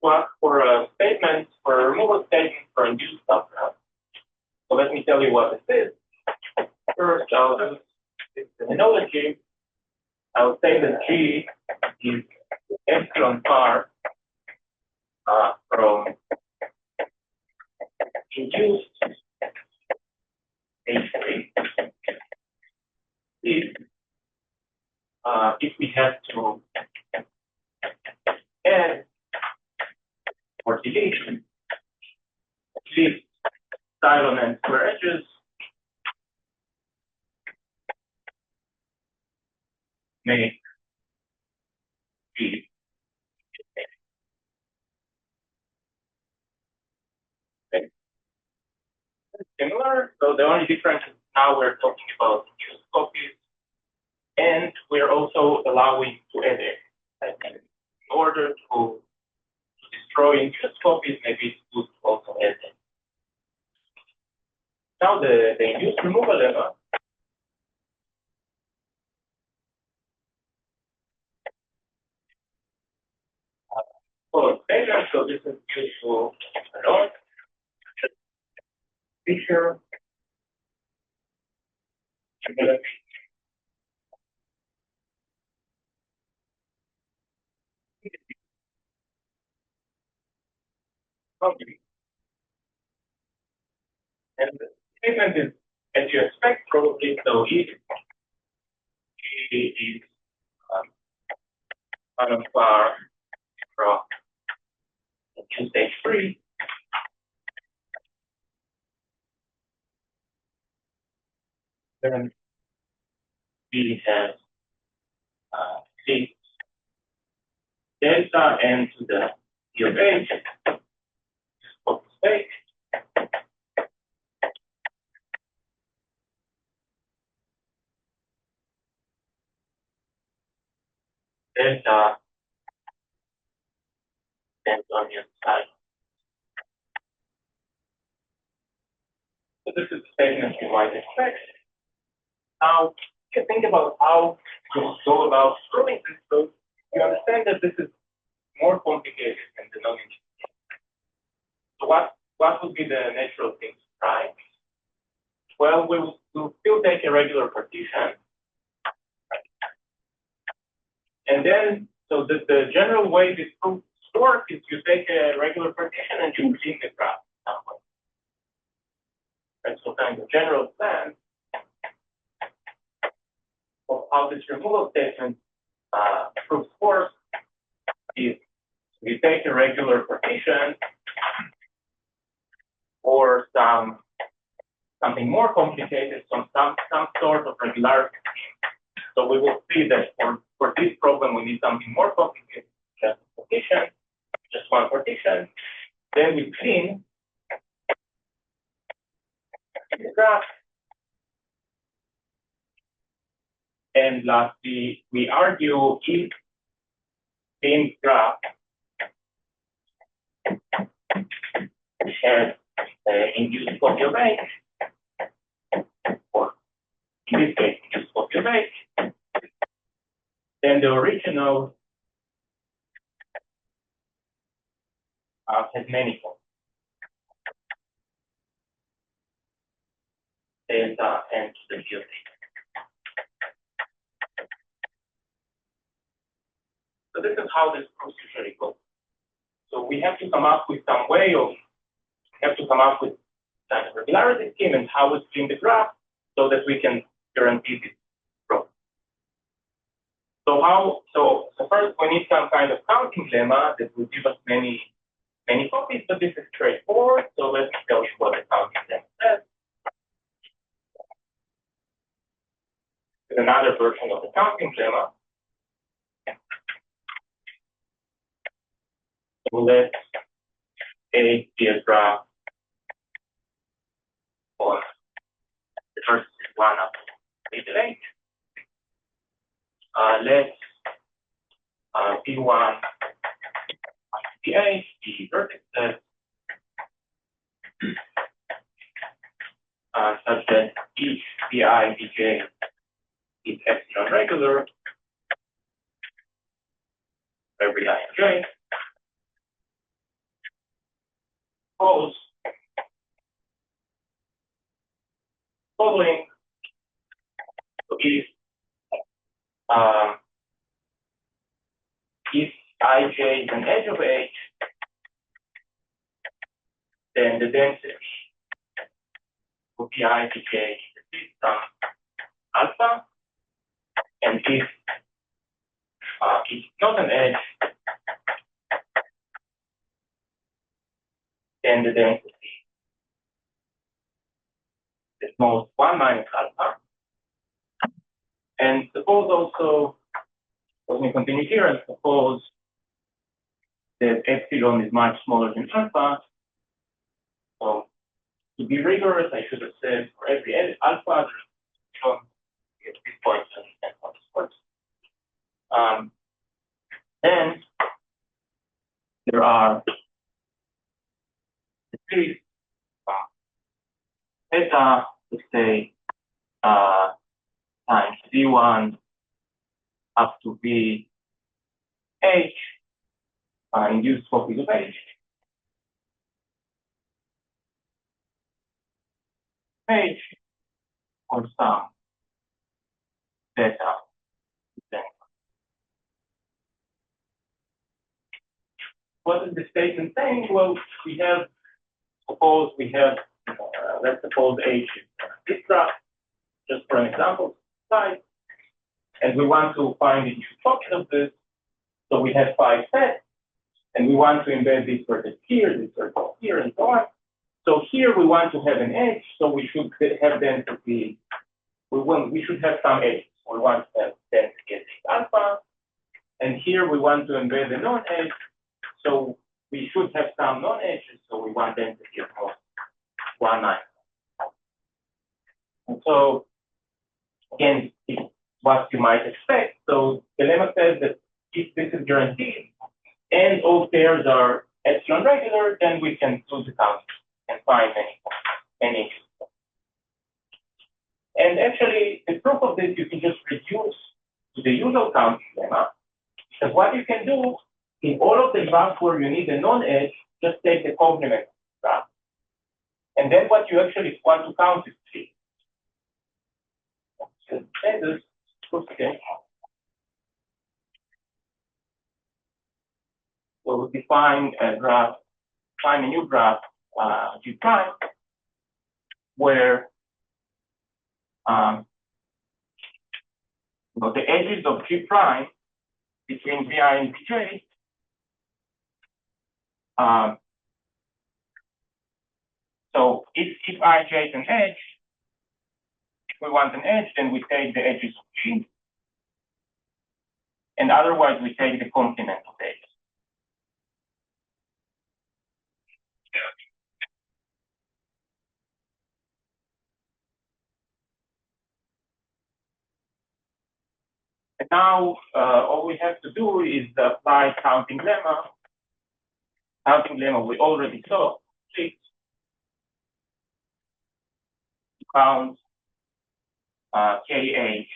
for a statement, for a removal statement for a new subgraph. So let me tell you what this is. First, I'll use this terminology. I will say that G is epsilon far from induced H3. If we have to add or delete epsilon and square edges, make G similar. So the only difference is now we're talking about induced copies, and we're also allowing to add it. In order to destroy induced copies, maybe it's good to also add it. Now the induced removal lemma follows failure. So this is useful a lot. Feature. And the statement is, as you expect, probably, so if G is unfar from in stage 3, then we have C delta n to the D of H of space. Delta depends on the side. So this is the statement you might expect. Now, if you think about how to go about proving this, so you understand that this is more complicated than the non-engineering. So what would be the natural thing to try? Well, we'll still take a regular partition. And then, so the general way this proofs work is you take a regular partition and you clean the graph. Right, so kind of general plan of how this removal statement proofs work is we take a regular partition or something more complicated, some sort of regularity. So we will see that for this problem we need something more complicated, just a partition, just one partition. Then we clean the graph. And lastly, we argue if clean graph has induced copy of H, or in this case, induced copy of H, then the original has many copies. Delta n to the D of H. So this is how this proofs usually goes. So we have to come up with some way of, kind of regularity scheme and how we clean the graph so that we can guarantee this proof. So first we need some kind of counting lemma that will give us many copies, but this is straightforward. So let me tell you what the counting lemma says. There's another version of the counting lemma. So let A be a graph on the first is 1 up to the 8. Let P1 P8 be vertices such that each Pi Bj is epsilon regular every I and j. suppose following is if ij is an edge of H, then the density will be ij is some alpha, and if it's not an edge, then the density is most 1 minus alpha. And suppose also, let me continue here and suppose that epsilon is much smaller than alpha. So to be rigorous, I should have said for every alpha, there's epsilon at this point and on this point. Then there are the series theta, let's say, times d1 up to b h, induced copies of h. H or some theta. What is the statement saying? Well, we have, suppose we have, let's suppose H is this graph, just for an example, slide, and we want to find the new pocket of this. So we have 5 sets, and we want to embed this vertex here, this vertex here, and so on. So here we want to have an edge, so we should have density. We should have some edges. We want to have density alpha, and here we want to embed a non-edge. So we should have some non-edges, so we want density of 1 minus. And so again, it's what you might expect. So the lemma says that if this is guaranteed and all pairs are epsilon regular, then we can do the count and find many. And actually, the proof of this you can just reduce to the usual counting lemma, because what you can do in all of the graphs where you need a non-edge, just take the complement graph. And then what you actually want to count is 3. Okay. So we'll define a graph, find a new graph, G prime, where the edges of G prime between Vi and Bj. So if Ij is an edge, if we want an edge, then we take the edges of G, and otherwise we take the complement of edges. And now all we have to do is apply counting lemma. Counting lemma we already saw. Count KH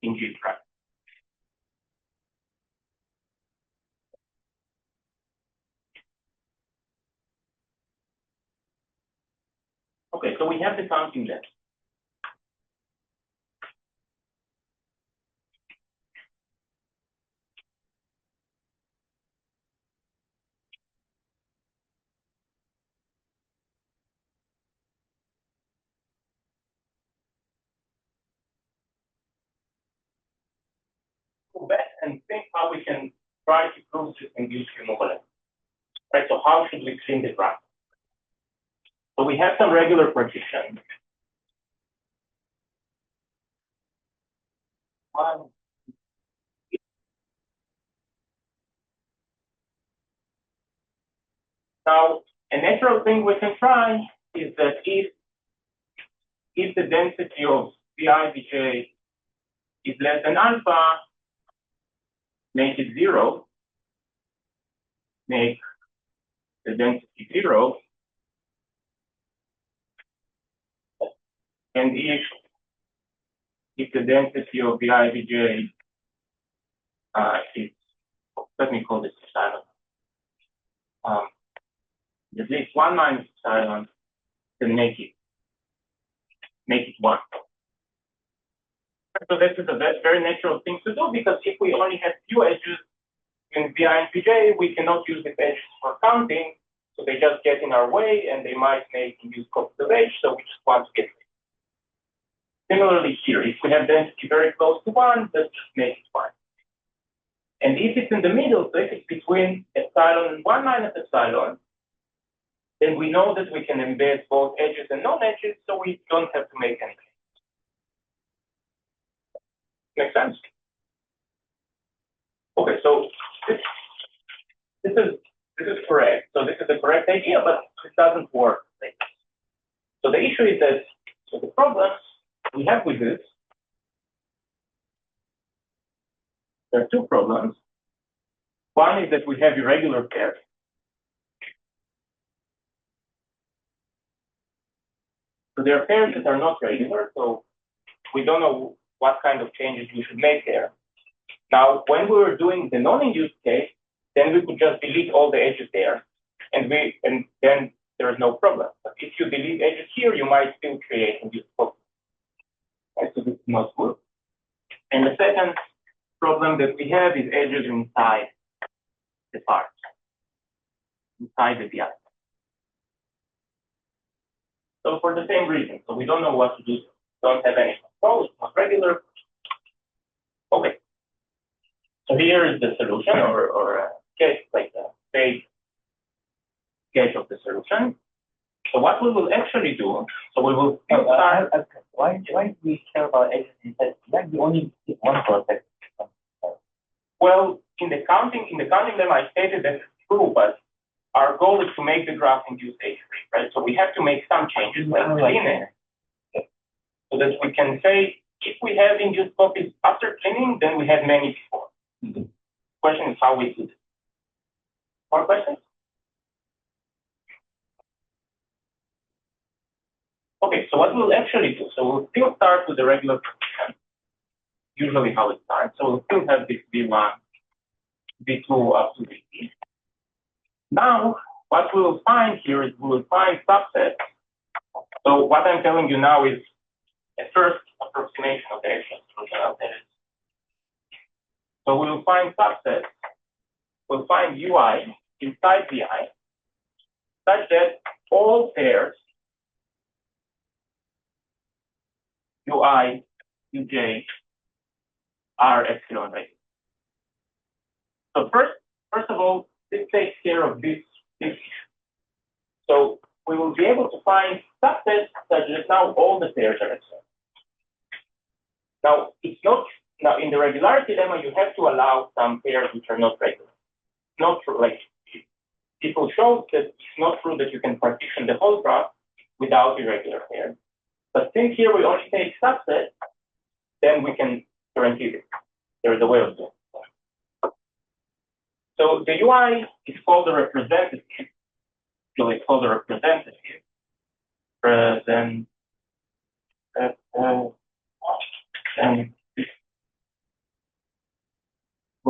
in G prime. Okay, so we have the counting lemma. Go back and think how we can try to prove this induced removal lemma. Right, so how should we clean the graph? So we have some regular partition. Now, a natural thing we can try is that if the density of Vi Bj is less than alpha, make it 0, make the density 0, and if the density of Vi Bj is, let me call this epsilon. at least 1 minus epsilon, then make it 1. So this is a very natural thing to do, because if we only have few edges in Vi and Vj, we cannot use the edges for counting, so they just get in our way and they might make induced copies of edge, so we just want to get rid. Similarly here, if we have density very close to 1, let's just make it 1. And if it's in the middle, so if it's between epsilon and 1 minus epsilon, then we know that we can embed both edges and non-edges, so we don't have to make anything. Make sense? Okay, so this is correct. So this is the correct idea, but it doesn't work like this. So the issue is that, so the problems we have with this, there are two problems. One is that we have irregular pairs. So there are pairs that are not regular, so we don't know what kind of changes we should make there. Now, when we were doing the non-induced case, then we could just delete all the edges there, and then there is no problem. But if you delete edges here, you might still create induced copies. Right? So this is not good. And the second problem that we have is edges inside the parts, inside the VI. So for the same reason, so we don't know what to do. Don't have any control. It's not regular. Okay. So here is the solution, or a sketch, like a vague sketch of the solution. So what we will actually do, so we will start. Why do we care about edges inside? Like we only see one vertex. Well, in the counting lemma, I stated that it's true, but our goal is to make the graph induce edge-free, right? So we have to make some changes, like clean it, so that we can say if we have induced copies after cleaning, then we had many before. The question is how we do this. More questions? Okay, so what we'll actually do, so we'll still start with the regular position, usually how it starts. So we'll still have this V1, V2 up to V3. Now, what we will find here is we will find subsets. So what I'm telling you now is a first approximation of the actual solution of this. So we will find subsets. We'll find UI inside VI such that all pairs UI, UJ are epsilon rated. So first of all, this takes care of this issue. So we will be able to find subsets such that now all the pairs are epsilon. Now it's not in the regularity lemma you have to allow some pairs which are not regular. Not true. Like people show that it's not true that you can partition the whole graph without irregular pairs. But since here we only take subsets, then we can guarantee it. There is a way of doing it. So the UI is called a representative. So it's called a representative.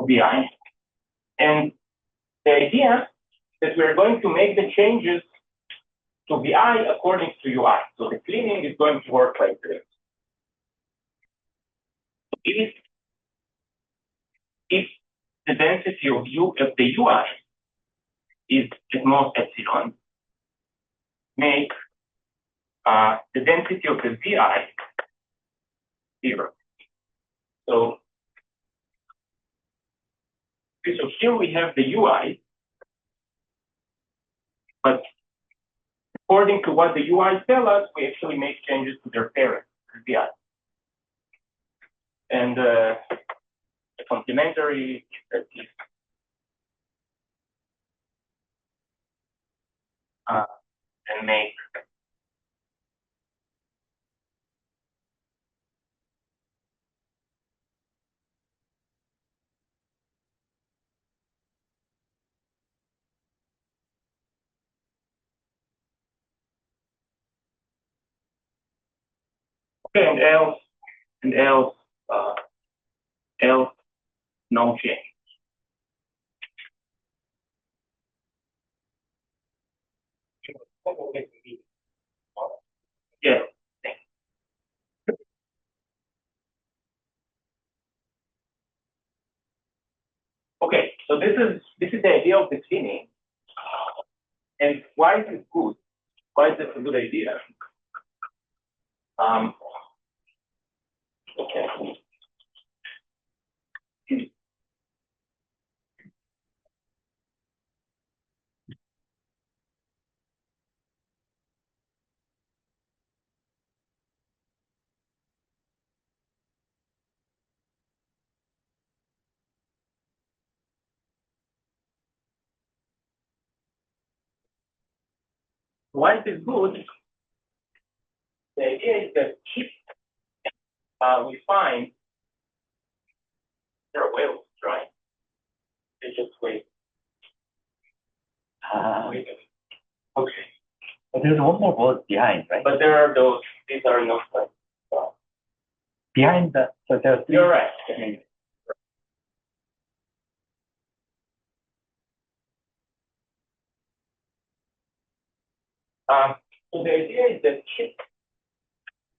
VI. And the idea that we're going to make the changes to VI according to UI. So the cleaning is going to work like this. If the density of the UI is at most epsilon, make the density of the VI 0. So here we have the UI, but according to what the UI tell us, we actually make changes to their parent, the VI. And the complementary and make okay, and else no change. So this is the idea of the cleaning. And why is it good? Why is it a good idea? Okay. Why is it good? The idea is that if we find there are whales, right? They just wait. Wait. Okay. But there's one more word behind, right? But there are those. These are not like behind the. So there's. You're right. So the idea is that if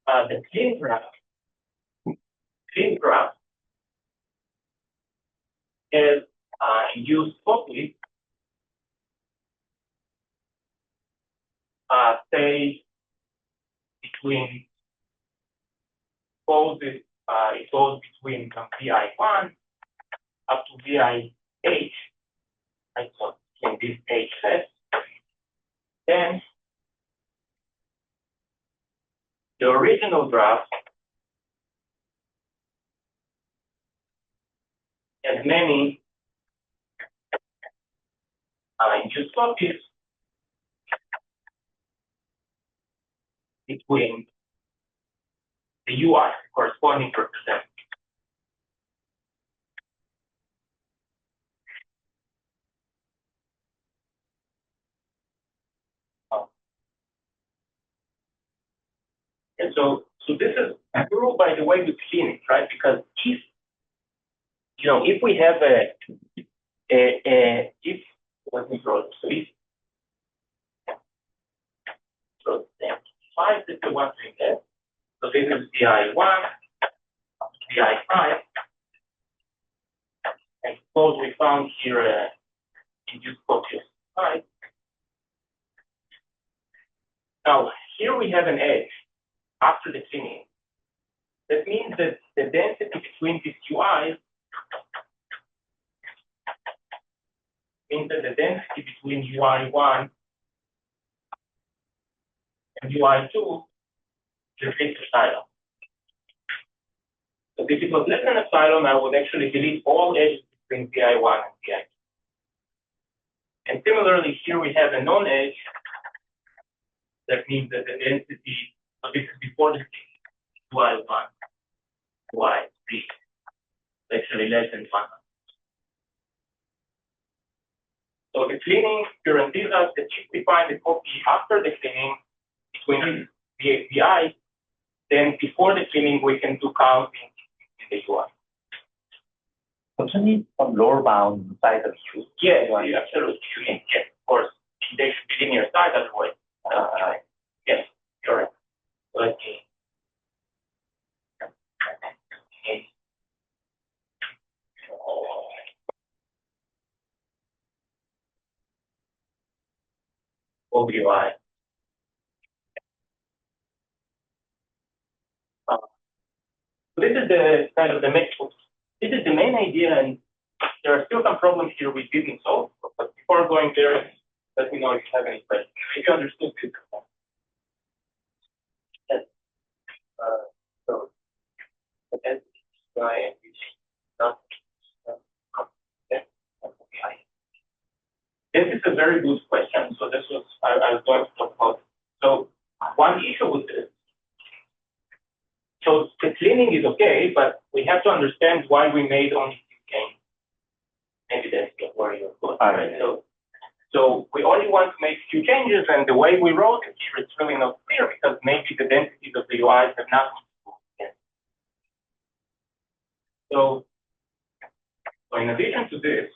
the clean graph is used properly, say between it goes between VI1 up to VI8, right? So in this H set, then the original graph has many induced copies between the UI corresponding to represent. And so this is true, by the way, with cleaning, right? Because if we have if let me draw this. So if so five is the one thing there. So this is VI1, VI5, and suppose we found here induced copies, right? Now here we have an edge after the cleaning. That means that the density between these UIs means that the density between UI1 and UI2 is a fixed epsilon. So if it was less than epsilon, I would actually delete all edges between VI1 and VI2. And similarly, here we have a non-edge. That means that the density, so this is before the UI1, UI3, is actually less than 1. So the cleaning guarantees us that if we find the copy after the cleaning between the API, then before the cleaning we can do counting in the UI. Don't you need some lower bound size of U? Yes, absolutely. Yes, of course. They should be linear size otherwise. Yes, you're right. Let's see. OBI. This is the kind of the this is the main idea, and there are still some problems here we didn't solve. But before going there, let me know if you have any questions. If you understood this. Yes. So, and this is a very good question. So this was I was going to talk about. So one issue with this. So the cleaning is okay, but we have to understand why we made only 2 gains. Maybe that's where you're going. Right? So we only want to make few changes, and the way we wrote it here, it's really not clear because maybe the densities of the UIs have not been. So in addition to this,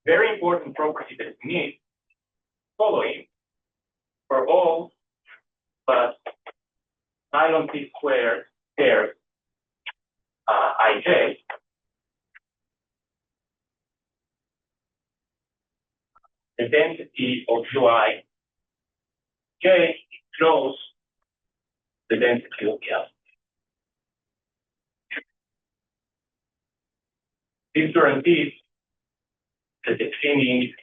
very important property that we need following for all but epsilon t squared pairs ij the density of UI J close the density of L. This guarantees that the cleaning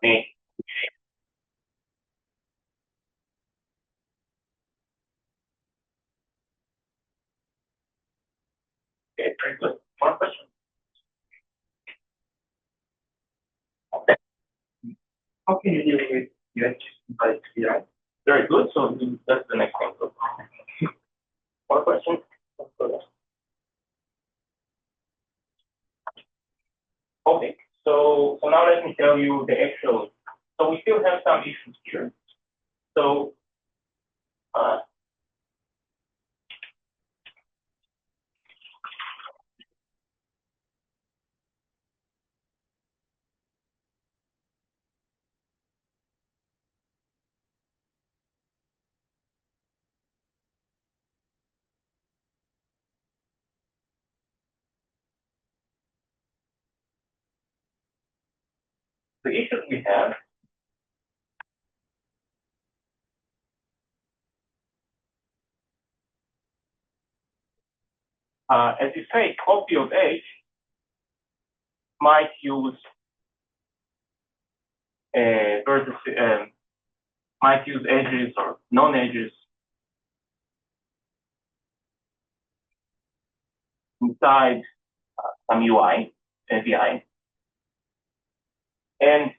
may. Okay, very good. One question. Okay. How can you deal with UH by CI? Very good. So that's the next one. One question. Okay. So now let me tell you the actual. So we still have some issues here. So the issues we have as you say, copy of H might use vertices, might use edges or non-edges inside some UI, API. And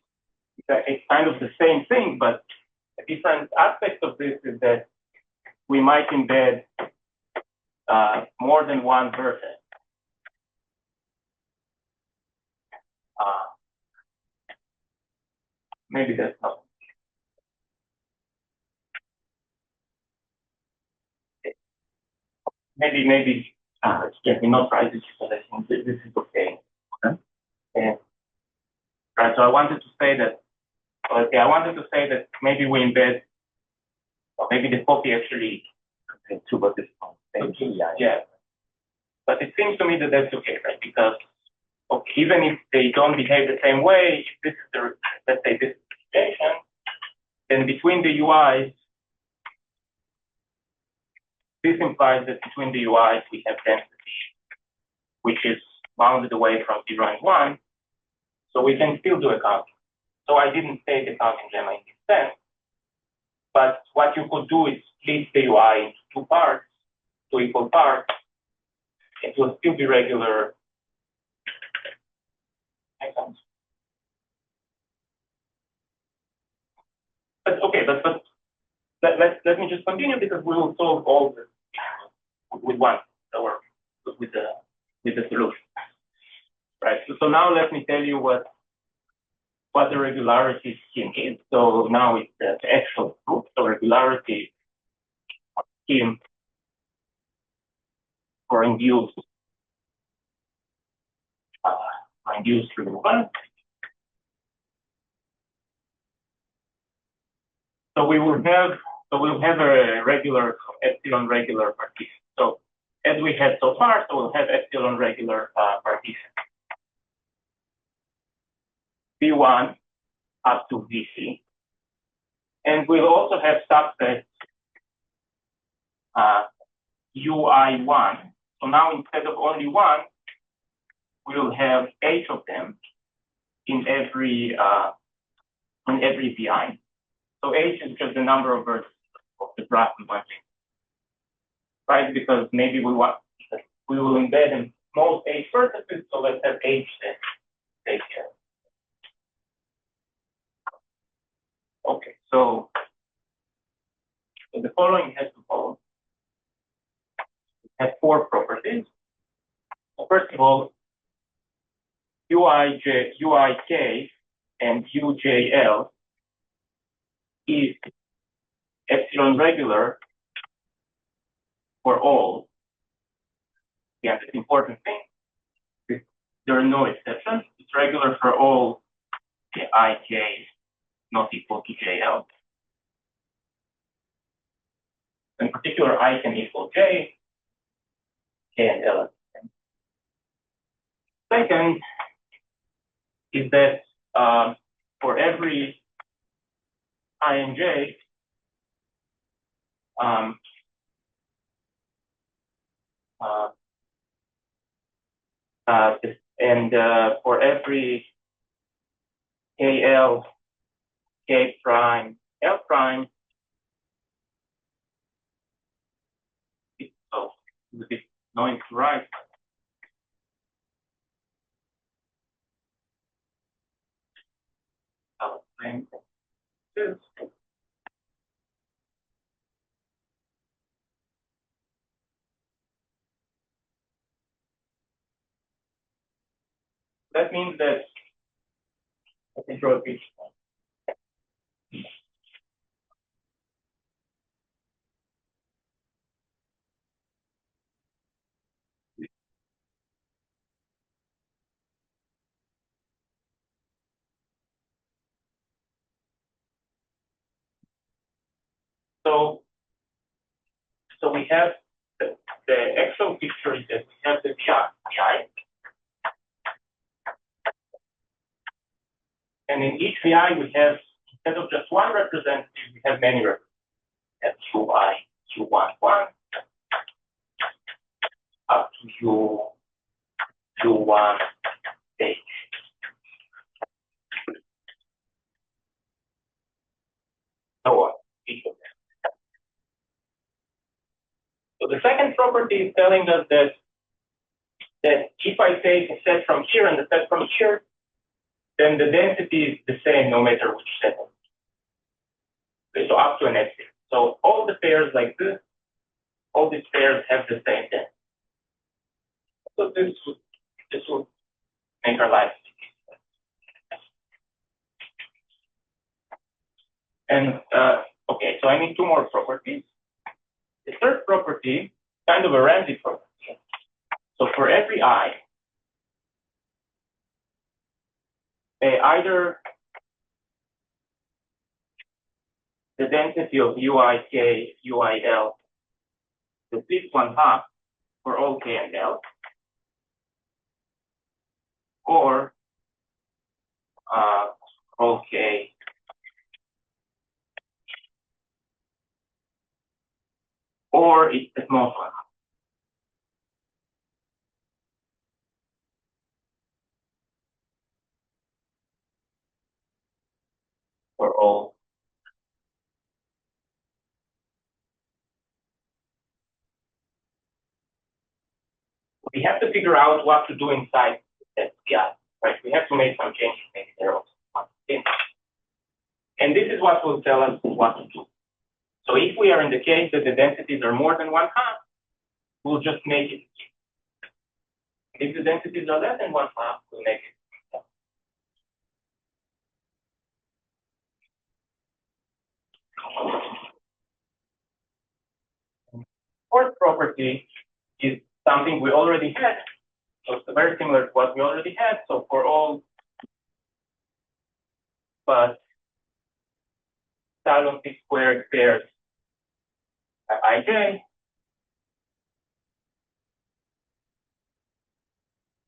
it's kind of the same thing, but a different aspect of this is that we might embed more than one vertex. Maybe that's not. Maybe let me not write this because I think this is okay. And, right, so I wanted to say that. Okay, I wanted to say that maybe we embed, or maybe the copy actually. Two vertices. Yeah. But it seems to me that that's okay, right? Because even if they don't behave the same way, if this is the, let's say this is the situation, then between the UIs, this implies that between the UIs we have density, which is bounded away from 0 and 1. So we can still do a counting. So I didn't say the counting lemma in this sense, but what you could do is split the UI into two parts, two equal parts. It will still be regular. But okay, but let me just continue because we will solve all this with one or with the solution. Right. So now let me tell you what the regularity scheme is. So now it's the actual proof. So regularity scheme for induced removal. So we'll have a regular epsilon regular partition. So as we had so far, so we'll have epsilon regular partition. V1 up to VC. And we'll also have subsets UI1. So now instead of only one, we'll have 8 of them in every VI. So H is just the number of vertices of the graph we want to, right? Because maybe we will embed in most H vertices, so let's have H then. Okay, so the following has to follow. It has 4 properties. So first of all, UIK and UJL is epsilon regular for all. Yeah, that's the important thing. There are no exceptions. It's regular for all the IK not equal to JL. In particular, I can equal J, K and L. Second is that for every I and j, for every KL, K prime, L prime, it's a bit annoying to write. That means that, let me draw a picture. So we have the actual picture is that we have the VI, and in each VI we have, instead of just one representative, we have many representatives. We have QI, Q11, up to Q1 H. So on, each of them. So the second property is telling us that if I take a set from here and a set from here, then the density is the same no matter which set. Okay, so up to an x. So all the pairs like this, all these pairs have the same density. So this would make our life easy. And okay, so I need two more properties. The third property, kind of a Ramsey property. So for every I, either the density of UIK, UIL, the least 1/2 for all K and L, or all K or it's the small one. For all. We have to figure out what to do inside that SPI, right? We have to make some changes, maybe there also. And this is what will tell us what to do. So if we are in the case that the densities are more than 1/2, we'll just make it. If the densities are less than 1/2, we'll make it. Fourth property is something we already had. So it's very similar to what we already had. So for all but epsilon p squared pairs at ij,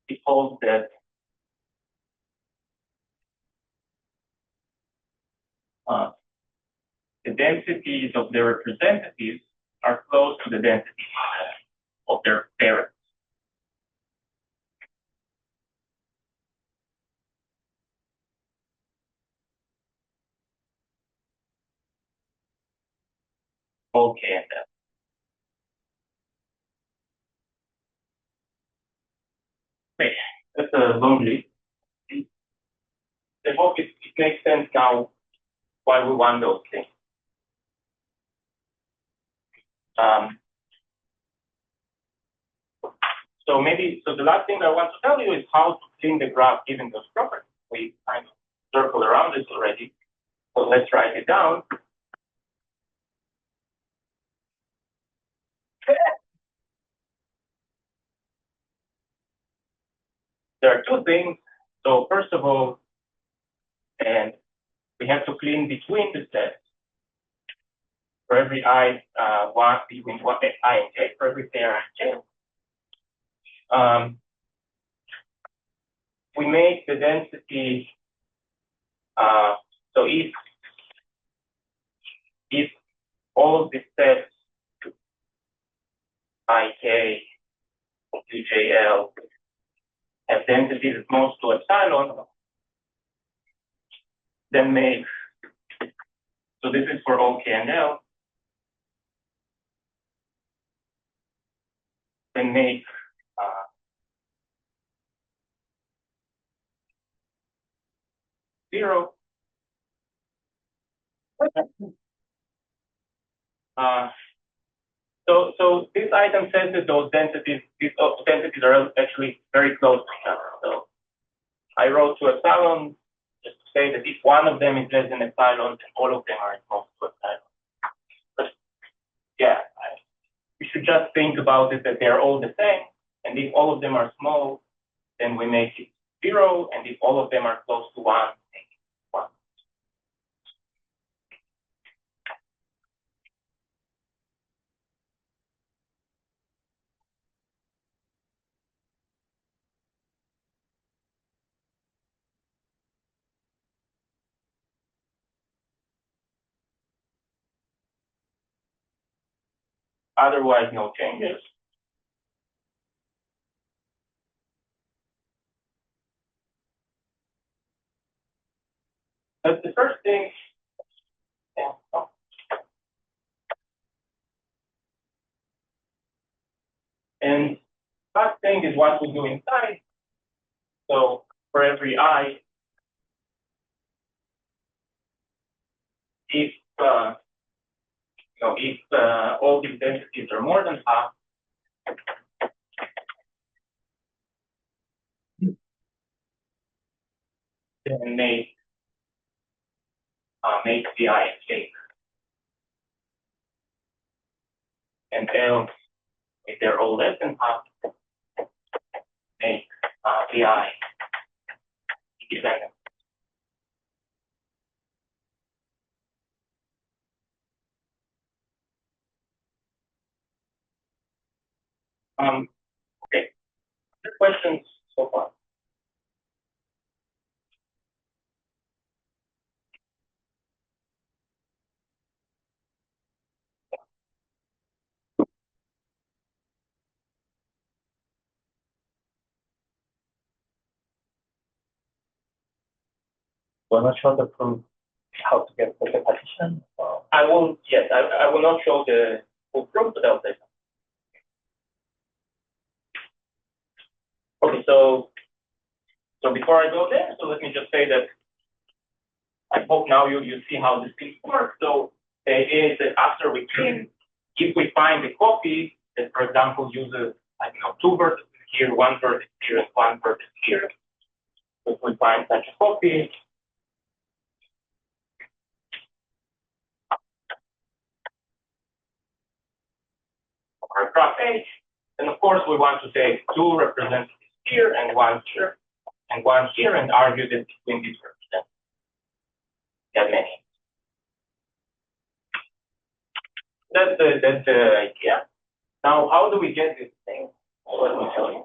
it holds that the densities of the representatives are close to the density of their parents. Okay, and that. Okay, that's a long list. I hope it makes sense now why we want those things. So the last thing I want to tell you is how to clean the graph given those properties. We kind of circled around this already. So let's write it down. There are two things. So first of all, and we have to clean between the sets. For every I, between I and J, for every pair I and J. We make the density So if all of these steps ik ujl have densities most to epsilon, then make, so this is for all k and l, then make zero. So this item says that those densities, these densities are actually very close to each other. So I wrote to epsilon just to say that if one of them is less than epsilon, then all of them are close to epsilon. But yeah, we should just think about it that they're all the same. And if all of them are small, then we make it zero. And if all of them are close to one, make it one. Otherwise, no changes. But the first thing, and last thing is what we do inside. So for every I, if all these densities are more than half, then make the I escape. And else, if they're all less than half, make the I independent. Okay. Other questions so far? We're not sure the proof how to get the partition. I will not show the full proof, but I'll say something. Okay, so before I go there, so let me just say that I hope now you see how this thing works. So the idea is that after we clean, if we find a copy that, for example, uses, I don't know, 2 vertices here, 1 vertex here, and 1 vertex here, if we find such a copy, our graph H, then of course we want to take 2 representatives here and 1 here and 1 here and argue that between these representatives there are many. That's the idea. Now, how do we get this thing? Let me tell you.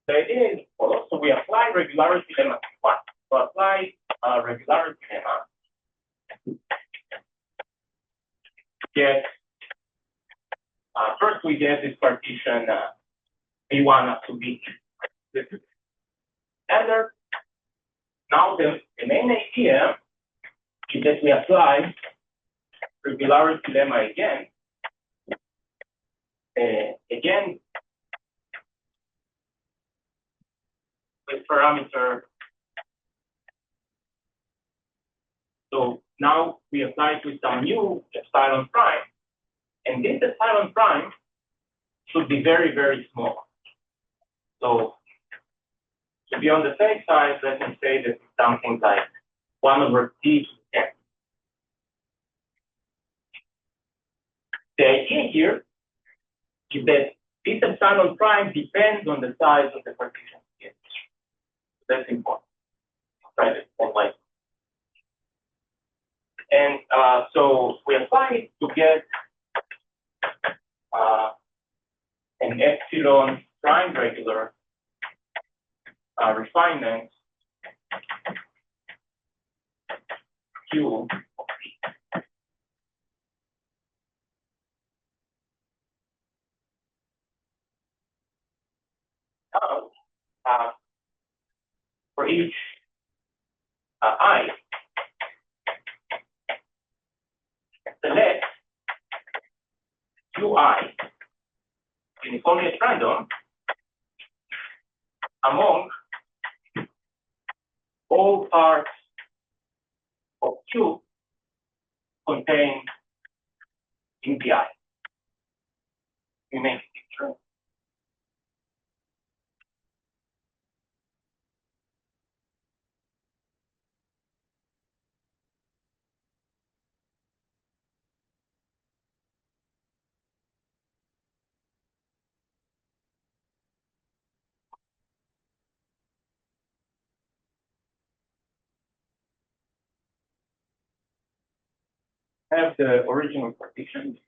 The idea is, so we apply regularity lemma to 1. So apply regularity lemma. Get first we get this partition B1 up to B. This is standard. Now the main idea is that we apply regularity lemma again. Again, with parameter. So now we apply it with some new epsilon prime. And this epsilon prime should be very, very small. So to be on the safe side, let me say that it's something like 1 over t to the 10. The idea here is that this epsilon prime depends on the size of the partition. That's important. Right? And so we apply it to get an epsilon prime regular refinement Q for each I, select UI uniformly at random among all parts of Q contained in PI. We make it true. Have the original partition.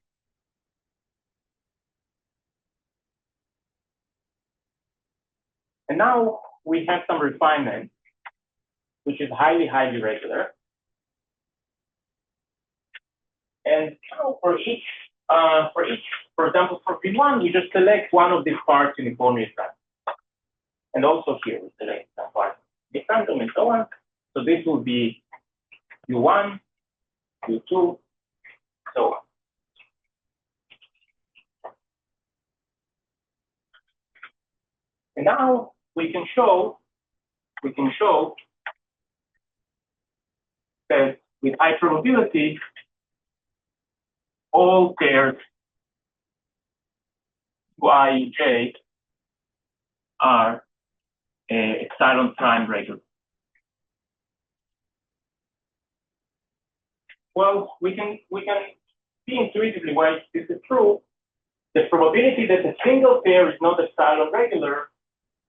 And now we have some refinement, which is highly regular. And now for example, for V1, we just select one of these parts uniformly at random. And also here we select some parts at random and so on. So this will be U1, U2, so on. And now we can show that with high probability, all pairs Uij are epsilon prime regular. Well, we can see intuitively why this is true. The probability that a single pair is not epsilon regular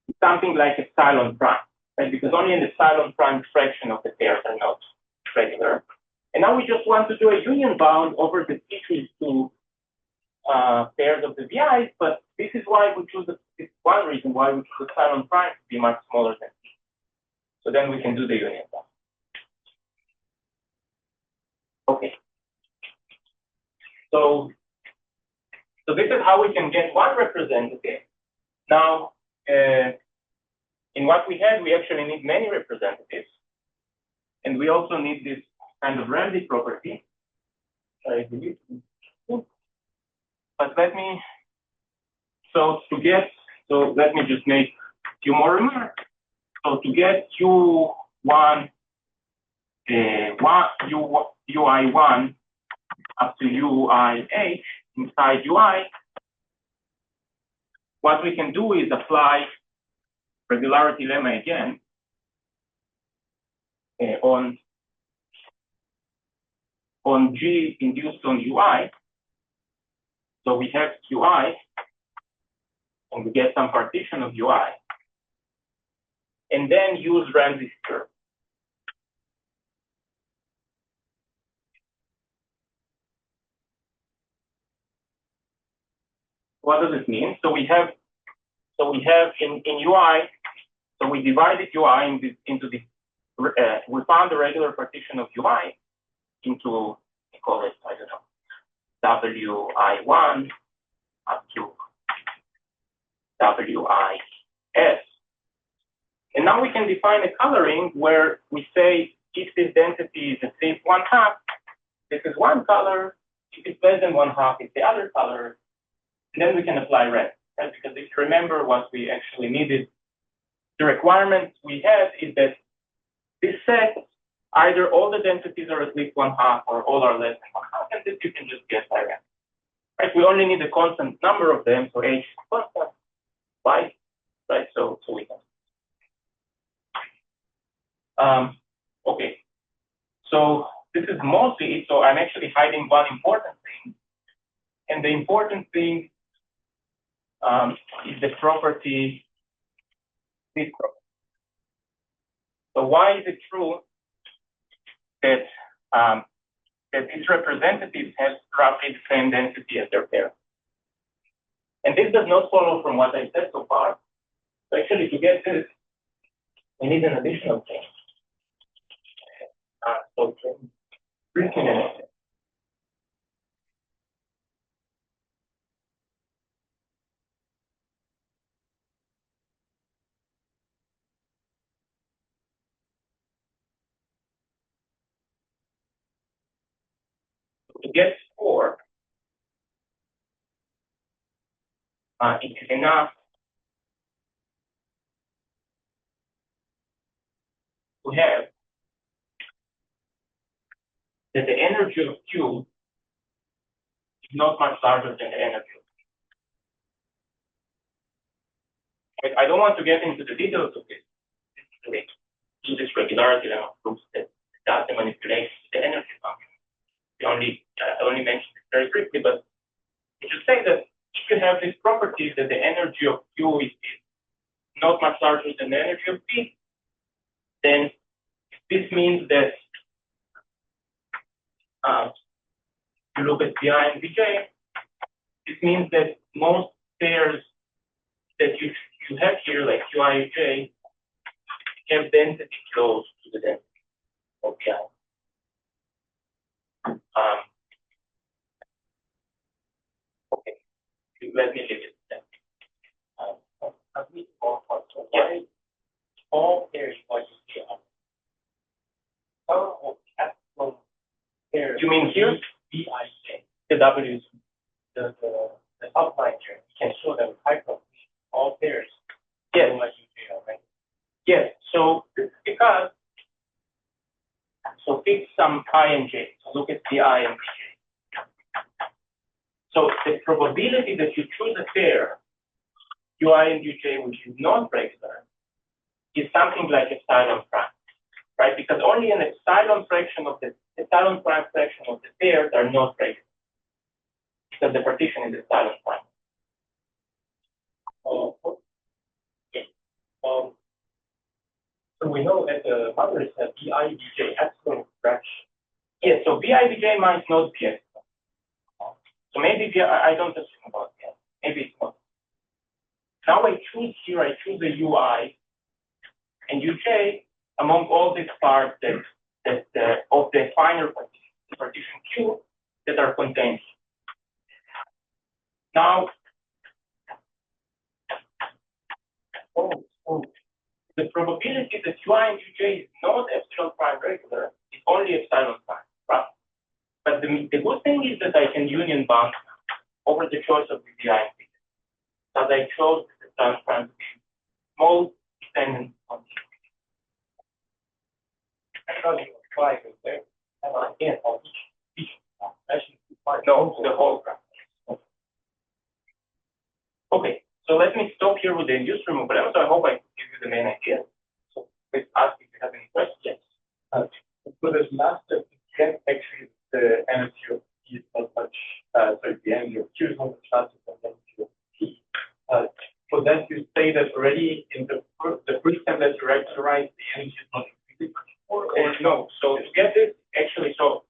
is something like epsilon prime, right? Because only an epsilon prime fraction of the pairs are not regular. And now we just want to do a union bound over the two pairs of the VIs, but this is why we choose this one reason why we choose epsilon prime to be much smaller than P. So then we can do the union bound. Okay. So this is how we can get one representative. Now, in what we had, we actually need many representatives. And we also need this kind of Ramsey property. I believe. But let me just make a few more remarks. So to get UI1 up to UIH inside UI, what we can do is apply regularity lemma again on G induced on UI. So we have QI, and we get some partition of UI, and then use Ramsey's curve. What does it mean? So we have in UI, so we divided UI into the we found the regular partition of UI into, we call it, I don't know, WI1 up to WIS. And now we can define a coloring where we say if this density is a safe 1/2, this is one color. If it's less than 1/2, it's the other color. And then we can apply red, right? Because if you remember what we actually needed, the requirement we had is that this set, either all the densities are at least 1/2 or all are less than 1/2, and this you can just get by random. Right? We only need a constant number of them, so H is constant, Y, right? So we can. Okay. So this is mostly it. So I'm actually hiding one important thing, and the important thing is the property. This property. So why is it true that that these representatives have roughly the same density as their pair? And this does not follow from what I said so far. So actually, to get this, we need an additional thing. So briefly, to get 4, it is enough to have that the energy of Q is not much larger than the energy of P. But I don't want to get into the details of this. Do this regularity lemma proves that does the manipulation of the energy function. I only mentioned it very briefly, but you should say that if you have this property that the energy of Q is not much larger than the energy of P, then this means that you look at Bi and Bj, this means that most pairs that you have here, like Qi, J, have density close to the density of Bi. Okay, let me leave it there. Why all pairs like you see on pairs? You mean here? Bij. The W is The outline here, you can show them hypergraph all pairs. yes. Like you see, right? Yes. So because pick some I and J. So look at the I and J. So the probability that you choose a pair Ui and Uj which is not regular is something like epsilon prime, right? Because only an epsilon fraction of the epsilon prime fraction of the pairs are not regular. Because the partition is epsilon prime. Yes. So we know that the mother is a Bij epsilon fraction. Yes, so Bij might not be epsilon. So maybe I don't assume about that. Maybe it's not. Now I choose here, I choose a Ui and Uj among all these parts that of the finer partition Q that are contained. Now, the probability that Ui and Uj is not epsilon prime regular is only epsilon prime, right? But the good thing is that I can union bound over the choice of the Bi and Bj. So I chose the epsilon prime to be most dependent on the Try to there. And again, on each actually, no, the whole graph. Okay, so let me stop here with the induced removal lemma. So I hope I give you the main idea. So please ask if you have any questions. For this last step, again, actually, the energy of P is not much, sorry, the energy of Q is not much faster than the energy of P. For that, you say that already in the first step that you regularize, the energy is not increasing much more? No, so to get this, actually, so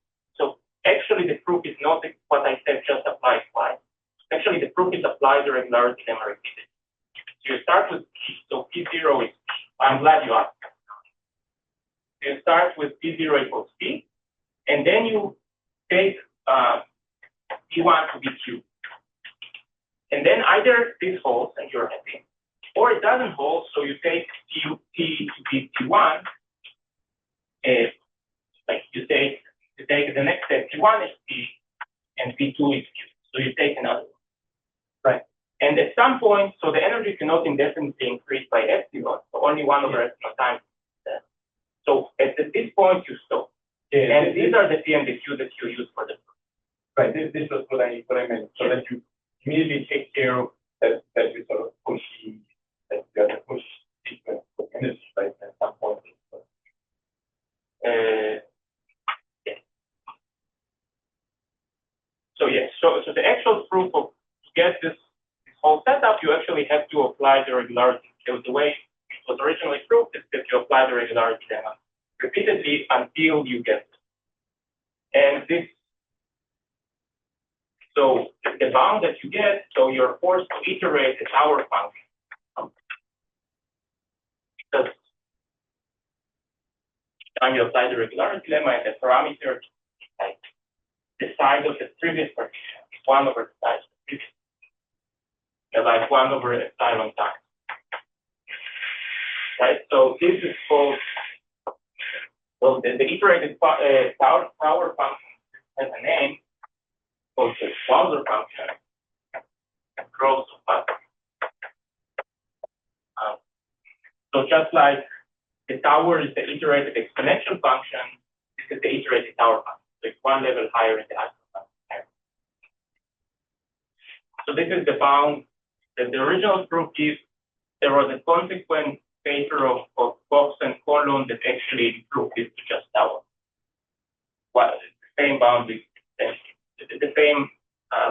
actually the proof is not what I said just applies twice. Actually, the proof is apply the regularity lemma repeated. So you start with P, so P0 is P. I'm glad you asked. So you start with P0 equals P, and then you take P1 to be Q. And then either this holds and you're happy, or it doesn't hold, so you take T to be P1, like you take the next step, P1 is P, and P2 is Q. So you take another one. Right. And at some point, so the energy cannot indefinitely increase by epsilon, so only 1 over epsilon times that. So at this point, you stop. Yeah, and these are the P and the Q that you use for the proof. Right. This was what I meant. So that you immediately take care of that you sort of push the push sequence of energy, right? At some point. Yeah. So yes, so the actual proof of to get this whole setup, you actually have to apply the regularity. So the way it was originally proved is that you apply the regularity lemma repeatedly until you get it. And this So the bound that you get, so you're forced to iterate the tower function. Because time you apply the regularity lemma and the parameter, like the size of the previous partition is 1 over the size of the previous. Like 1 over epsilon times. Right? So this is called, well, the iterated tower function has a name called the Walser function and grows so fast. So just like the tower is the iterated exponential function, this is the iterated tower function. So it's 1 level higher in the algebra function. So this is the bound that the original proof is there was a consequent paper of Fox and Colon that actually improved it to just tower. Well, the same bound is the same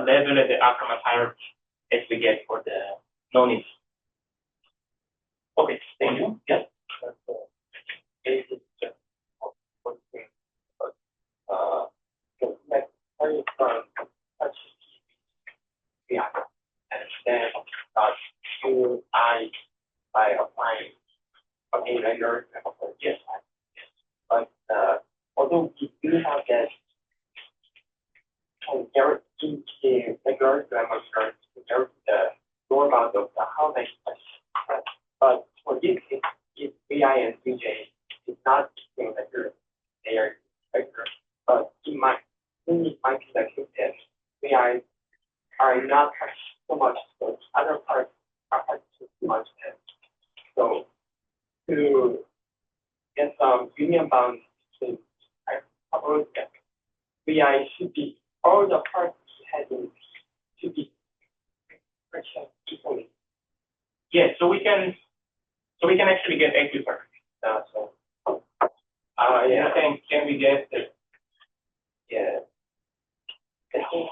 level at the Ackermann hierarchy as we get for the non-issue. Okay, thank you. Yes. Understand UI by applying combinatorics. Yes, but although we do have that guarantee the regularity lemma compared to the lower bound of the how they express. But for this case, if VI and VJ is not the same regular, they are regular. But it might be the case that VI are not so much, so other parts are too much. So to get some union bound, I propose that VI should be all the parts having should be friction equally. Yes, so we can actually get equivalent. Can we get the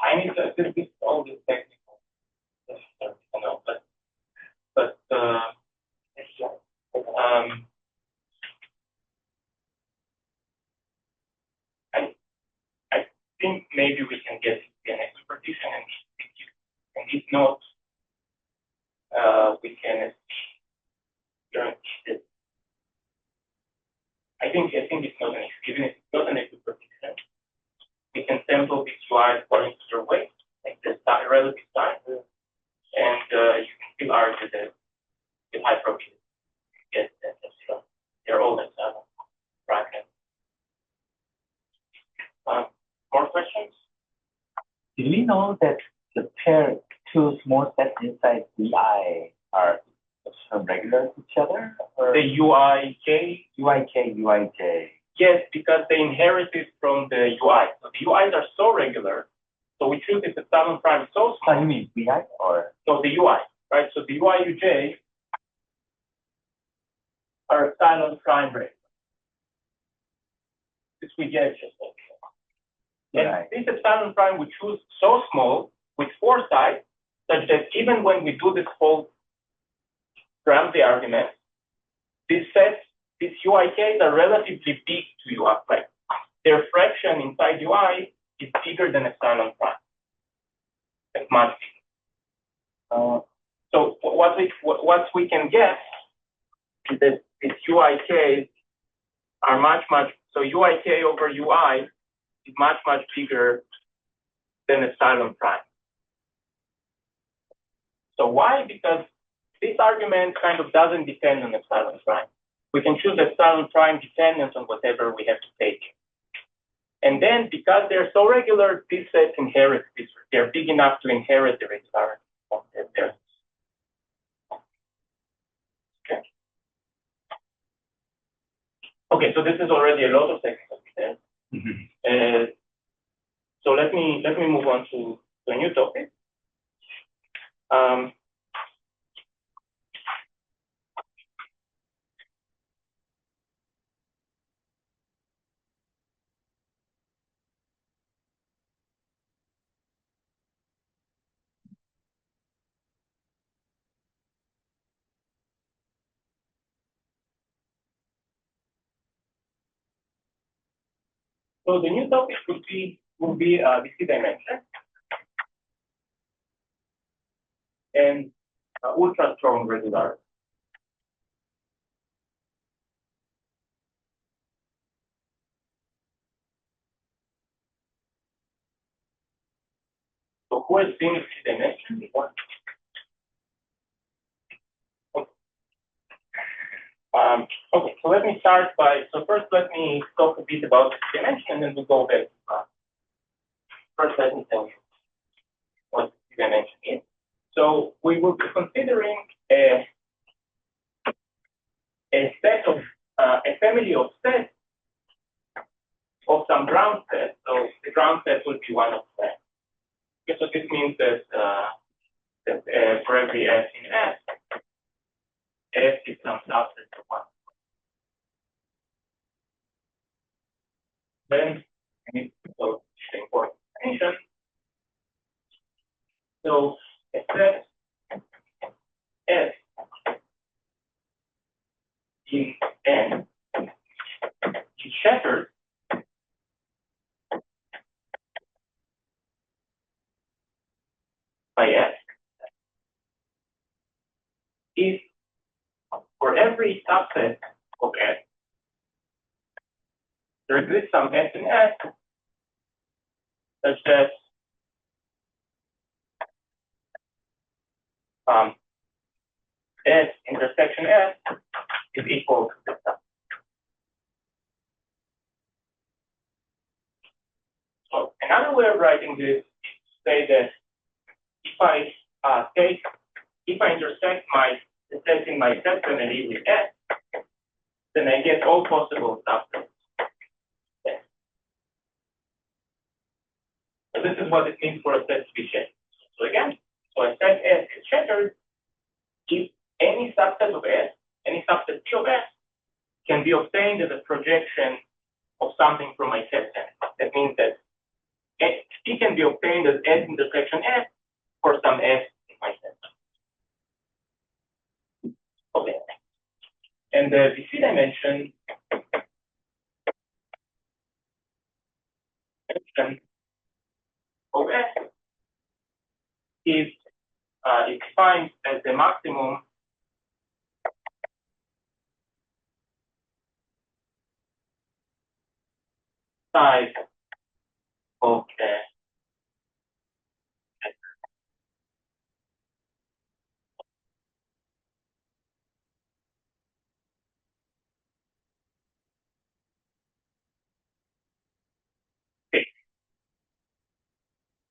I need to this is all this technical. I know, but I think maybe we can get an extra partition, and if not, we can guarantee it. I think it's not an issue. Even if it's not an extra partition, we can sample this UI according to your weight, like the relative size, and you can still argue that with high probability you get that epsilon. They're all epsilon bracket. More questions? Do we know that the pair two small sets inside VI are regular to each other? Or The UIK? UIK, UIJ. Yes, because they inherited from the UI. So the UIs are so regular. So we choose this epsilon prime so small. Oh, you mean VI or? So the UI, right? So the UI UJ are epsilon prime regular. This we get just like that. Right. And this epsilon prime we choose so small with 4 sides, such that even when we do this whole Ramsey argument, these sets, these UIKs are relatively big to UI. Like their fraction inside UI is bigger than epsilon prime. Like much bigger. So what we can get is that these UIKs are much, so UIK over UI is much bigger than epsilon prime. So why? Because this argument kind of doesn't depend on epsilon prime. We can choose epsilon prime dependent on whatever we have to take. And then because they're so regular, these sets inherit this. They're big enough to inherit the regularity of their pairs. Okay. Okay, so this is already a lot of technical detail. So let me move on to a new topic. So the new topic would be DC dimension. and ultra strong regularity. So who has seen the dimension before? Okay, so let me start by, so first let me talk a bit about the dimension and then we'll go back. First, let me tell you what the dimension is. So we will be considering a set of, a family of sets of some ground sets. So the ground set will be one of them. Okay, so this means that, for every S in S, S is some subset of one. Then I need to go to the important definition. So a set S in N is shattered by S if for every subset of S, there exists some S in S such that S intersection S is equal to this stuff. So another way of writing this is to say that if I intersect the set in my set family with S, then I get all possible subsets. So this is what it means for a set to be shattered. So again, so a set S is shattered if any subset of S, any subset P of S, can be obtained as a projection of something from my set family. That means that P can be obtained as S intersection S for some S in my set. Okay. And the VC dimension of S is defined as the maximum size of the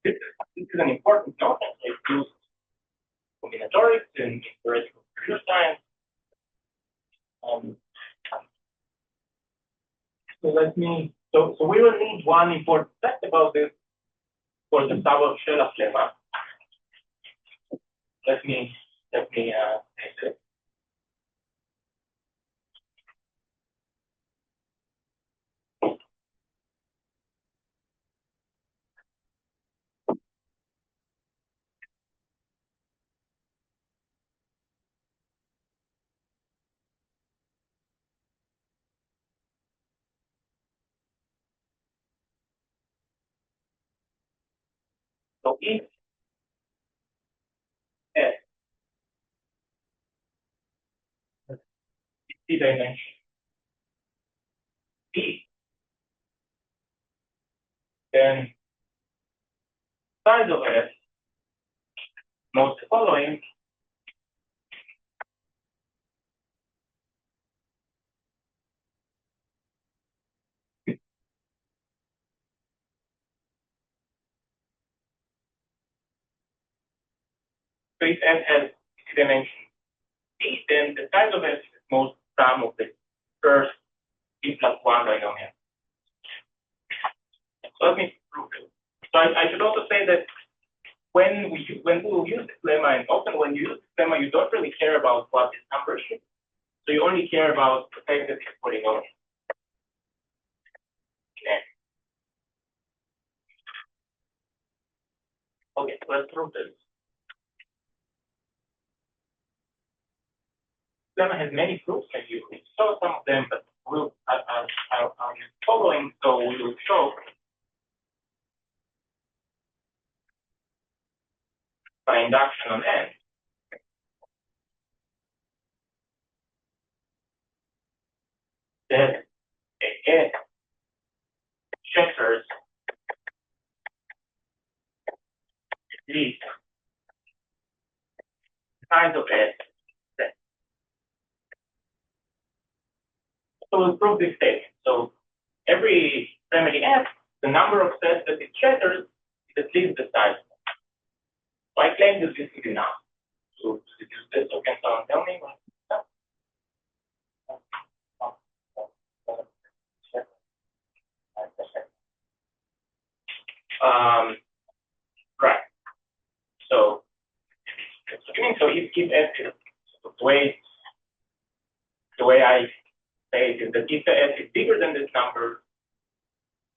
this is an important note. It's used combinatorics and theoretical computer science. So we will need one important fact about this for the sub shell of lemma. Let me say this. So if S is the dimension P, then size of S note the following. So if S has dimension P, then the size of S is most sum of the first P plus 1 binomial. So let me prove it. So I should also say that when we will use this lemma, and often when you use this lemma, you don't really care about what this number is. So you only care about the fact that it's polynomial. Okay, so let's prove this. Lemma has many proofs, and you saw some of them, but I'll following, so we will show by induction on N that S checkers at least kind of S set. So we'll prove this statement. So every family F, the number of sets that it shatters is at least the size. So I claim that this is enough to deduce this. So can someone tell me what? Right. So if F is the way I say it is that if the F is bigger than this number,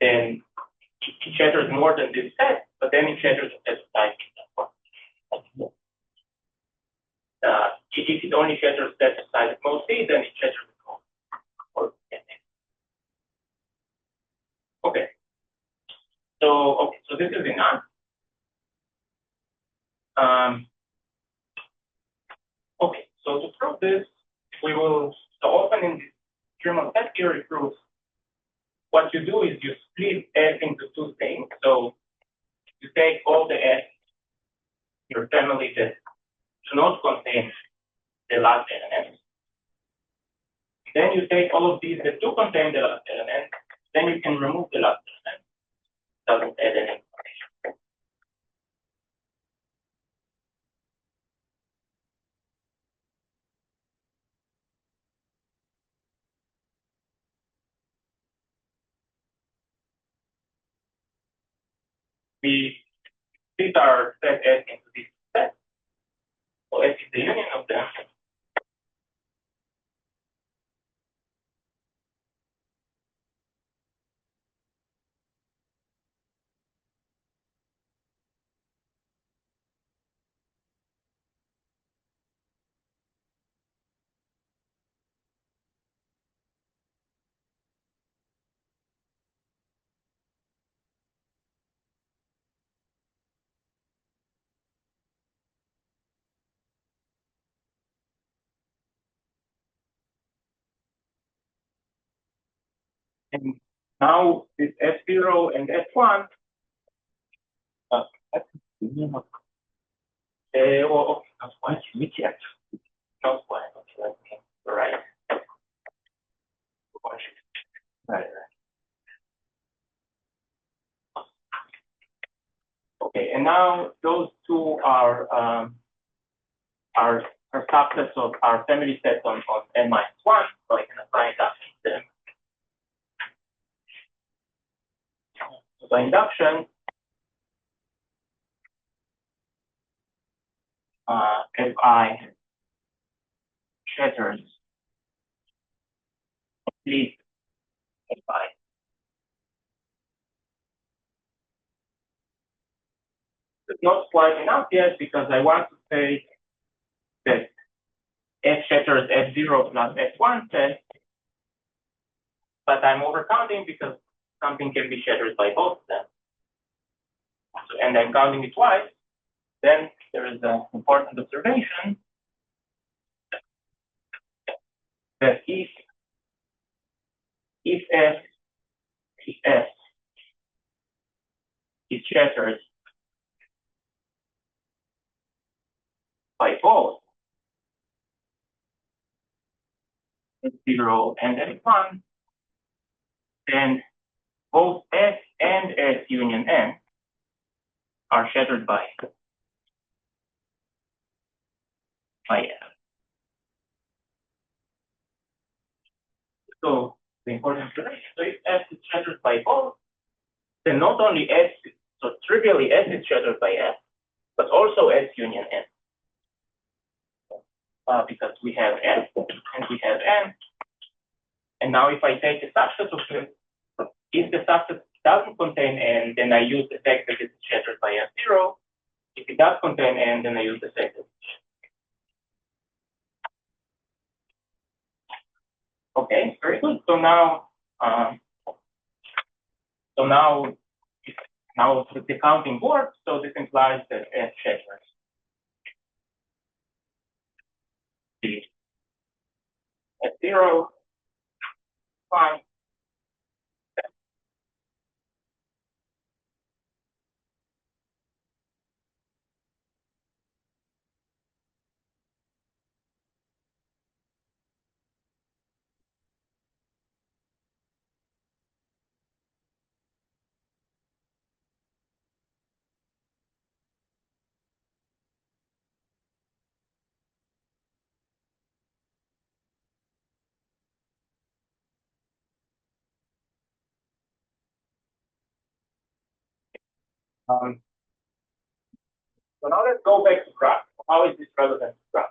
then it shatters more than this set, but then it shatters a set of size. If it only shatters set of size at most C, then it shatters the whole. Okay. So this is enough. Okay, so to prove this, we will so often in this German set theory proofs, what you do is you split S into two things. So you take all the S, your family that do not contain the last element. Then you take all of these that do contain the last element, then you can remove the last element. Doesn't add any information. We split our set S into these sets. So S is the union of them. And now this S0 and S1. That's the union of. Well, okay, not quite. Not quite. Okay, right. Right. Okay, and now those two are subsets of our family set on n minus one, so I can apply induction to them. So by induction, if I shatters at least if I it's not quite enough yet because I want to say that F shatters F0 plus F1 set, but I'm overcounting because something can be shattered by both of them. So, and I'm counting it twice, then there is an important observation that if F is shattered by both F0 and F1, then both S and S union N are shattered by F. So the important observation, so if S is shattered by both, then not only S, so trivially S is shattered by F, but also S union N. Because we have S and we have N. And now if I take a subset of this, if the subset doesn't contain N, then I use the fact that it's shattered by F0. If it does contain N, then I use the fact that it's shattered. Okay, very good. So now, now the counting works. So this implies that S shatters the F0 fine. So now let's go back to graph. How is this relevant to graph?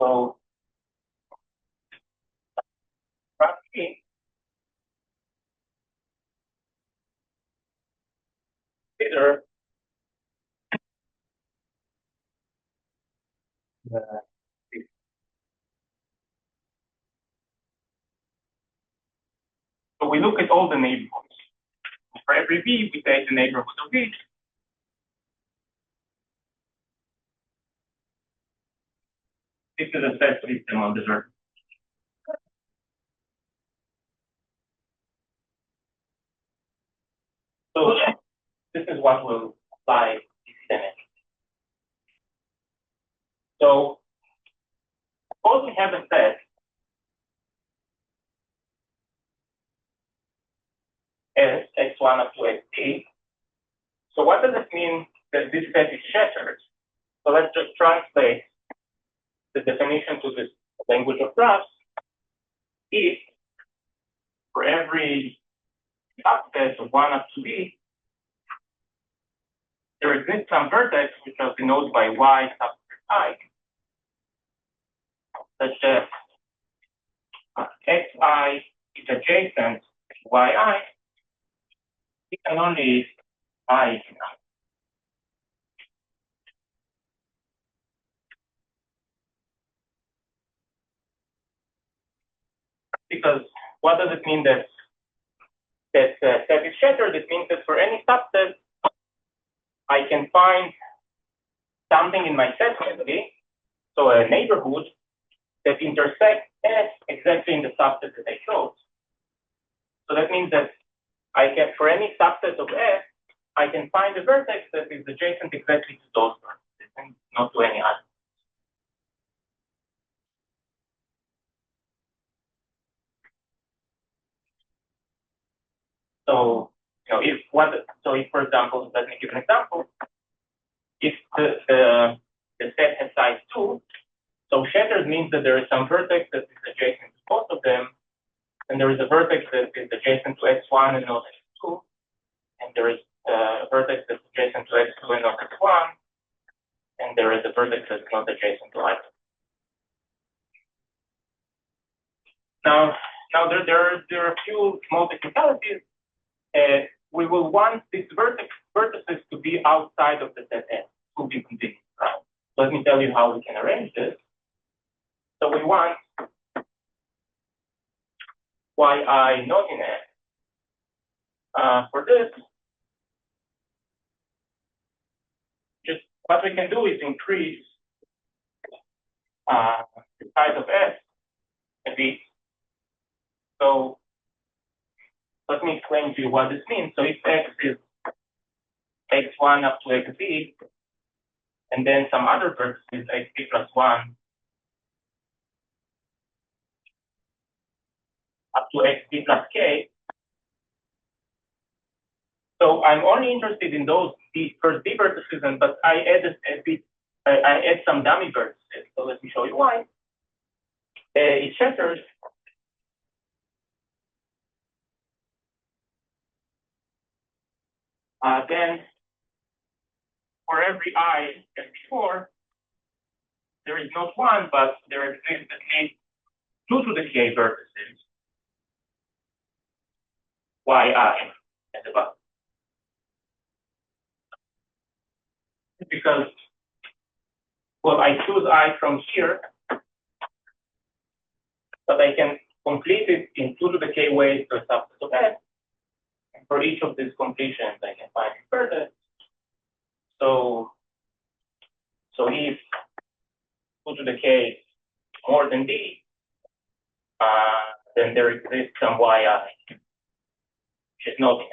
So graph P consider the so we look at all the neighborhoods. For every V, we take the neighborhood of V. This is a set system on the vertex. So this is what will apply this dimension. So suppose we have a set S x1 up to xp. So what does it mean that this set is shattered? So let's just translate the definition to this language of graphs. If for every subset of 1 up to b, there exists some vertex which are denoted by y subscript I, such that xi is adjacent to yi, it can only I. Because what does it mean that set is shattered? It means that for any subset, I can find something in my set family, so a neighborhood that intersects S exactly in the subset that I chose. So that means that I can, for any subset of S, I can find a vertex that is adjacent exactly to those vertices and not to any other. So, if for example, let me give an example. If the set has size 2, so shattered means that there is some vertex that is adjacent to both of them, and there is a vertex that is adjacent to x1 and not x2, and there is a vertex that's adjacent to x2 and not x1, and there is a vertex that's not adjacent to either. Now there are a few small technicalities. We will want these vertices to be outside of the set S, to be continuous. Right? So let me tell you how we can arrange this. So we want yi not in S. For this, just what we can do is increase the size of S a bit. So let me explain to you what this means. So if X is x1 up to xb, and then some other vertices, xb plus 1 up to xb plus k. So I'm only interested in those first d vertices, but I added I add some dummy vertices. So let me show you why. It shatters. Then for every I as before, there is not 1, but there exists at least 2 to the k vertices. Yi at the bottom. Because well, I choose I from here, but I can complete it in 2 to the k ways to a subset of S. And for each of these completions, I can find a vertex. So if 2 to the k more than D, then there exists some yi, which is not in S.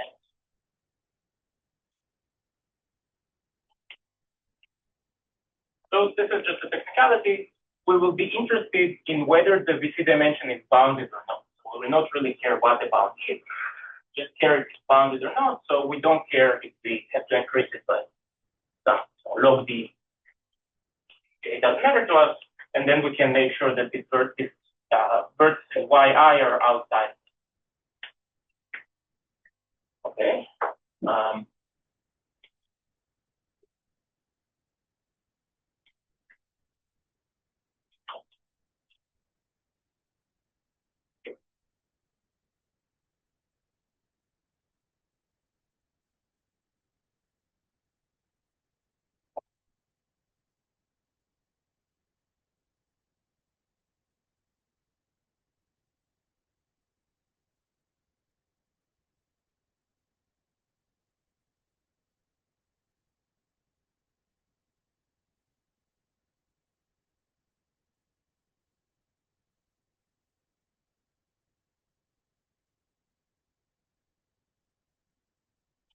So this is just a technicality. We will be interested in whether the VC dimension is bounded or not. So we will not really care what the bound is, just care if it's bounded or not. So we don't care if we have to increase it by some log D. It doesn't matter to us. And then we can make sure that this vertices yi are outside. Okay.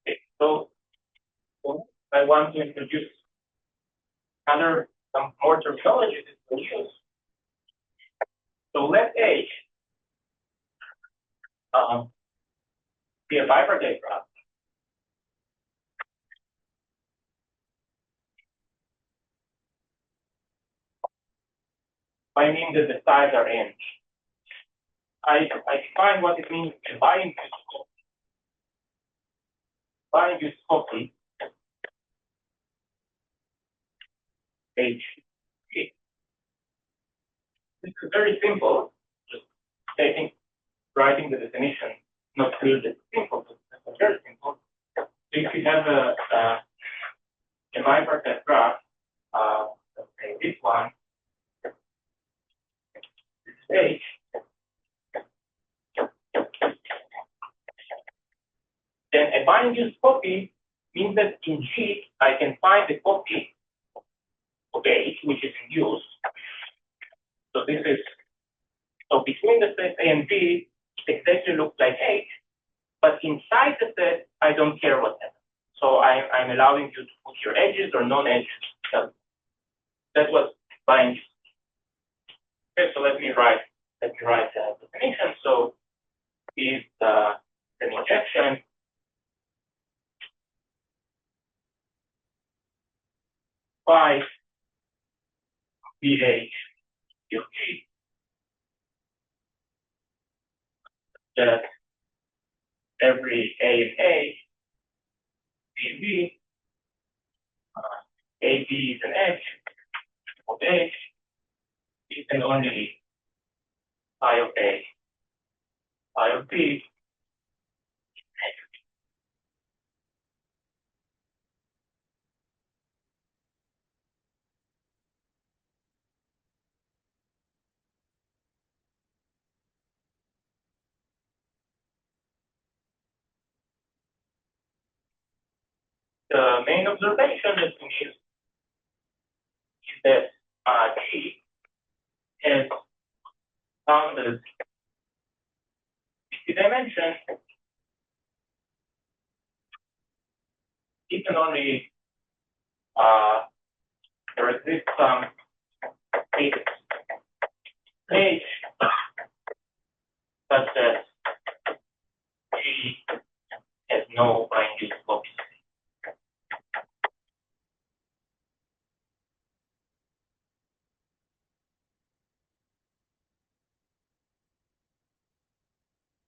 Okay. So I want to introduce some more terminology that we use. So let H be a bipartite graph. I mean that the sides are n. I define what it means to bind this copy H. This is very simple. Just writing the definition, not clear that it's simple, but it's very simple. So if you have a bipartite graph, let's say this one, this H, then a bind-use copy means that in G, I can find the copy of H, which is in use. So this is, so between the set A and B, it exactly looks like H, but inside the set, I don't care what happens. So I'm allowing you to put your edges or non-edges. So that's what bind. Okay, so let me write the definition. So is an injection by BH of G that every A and A, B and B, A, B is an edge of H, is and only I of A, I of B, the main observation that we need is that G has bounded the dimension. It can only there exists some H such that G has no bind-use copies.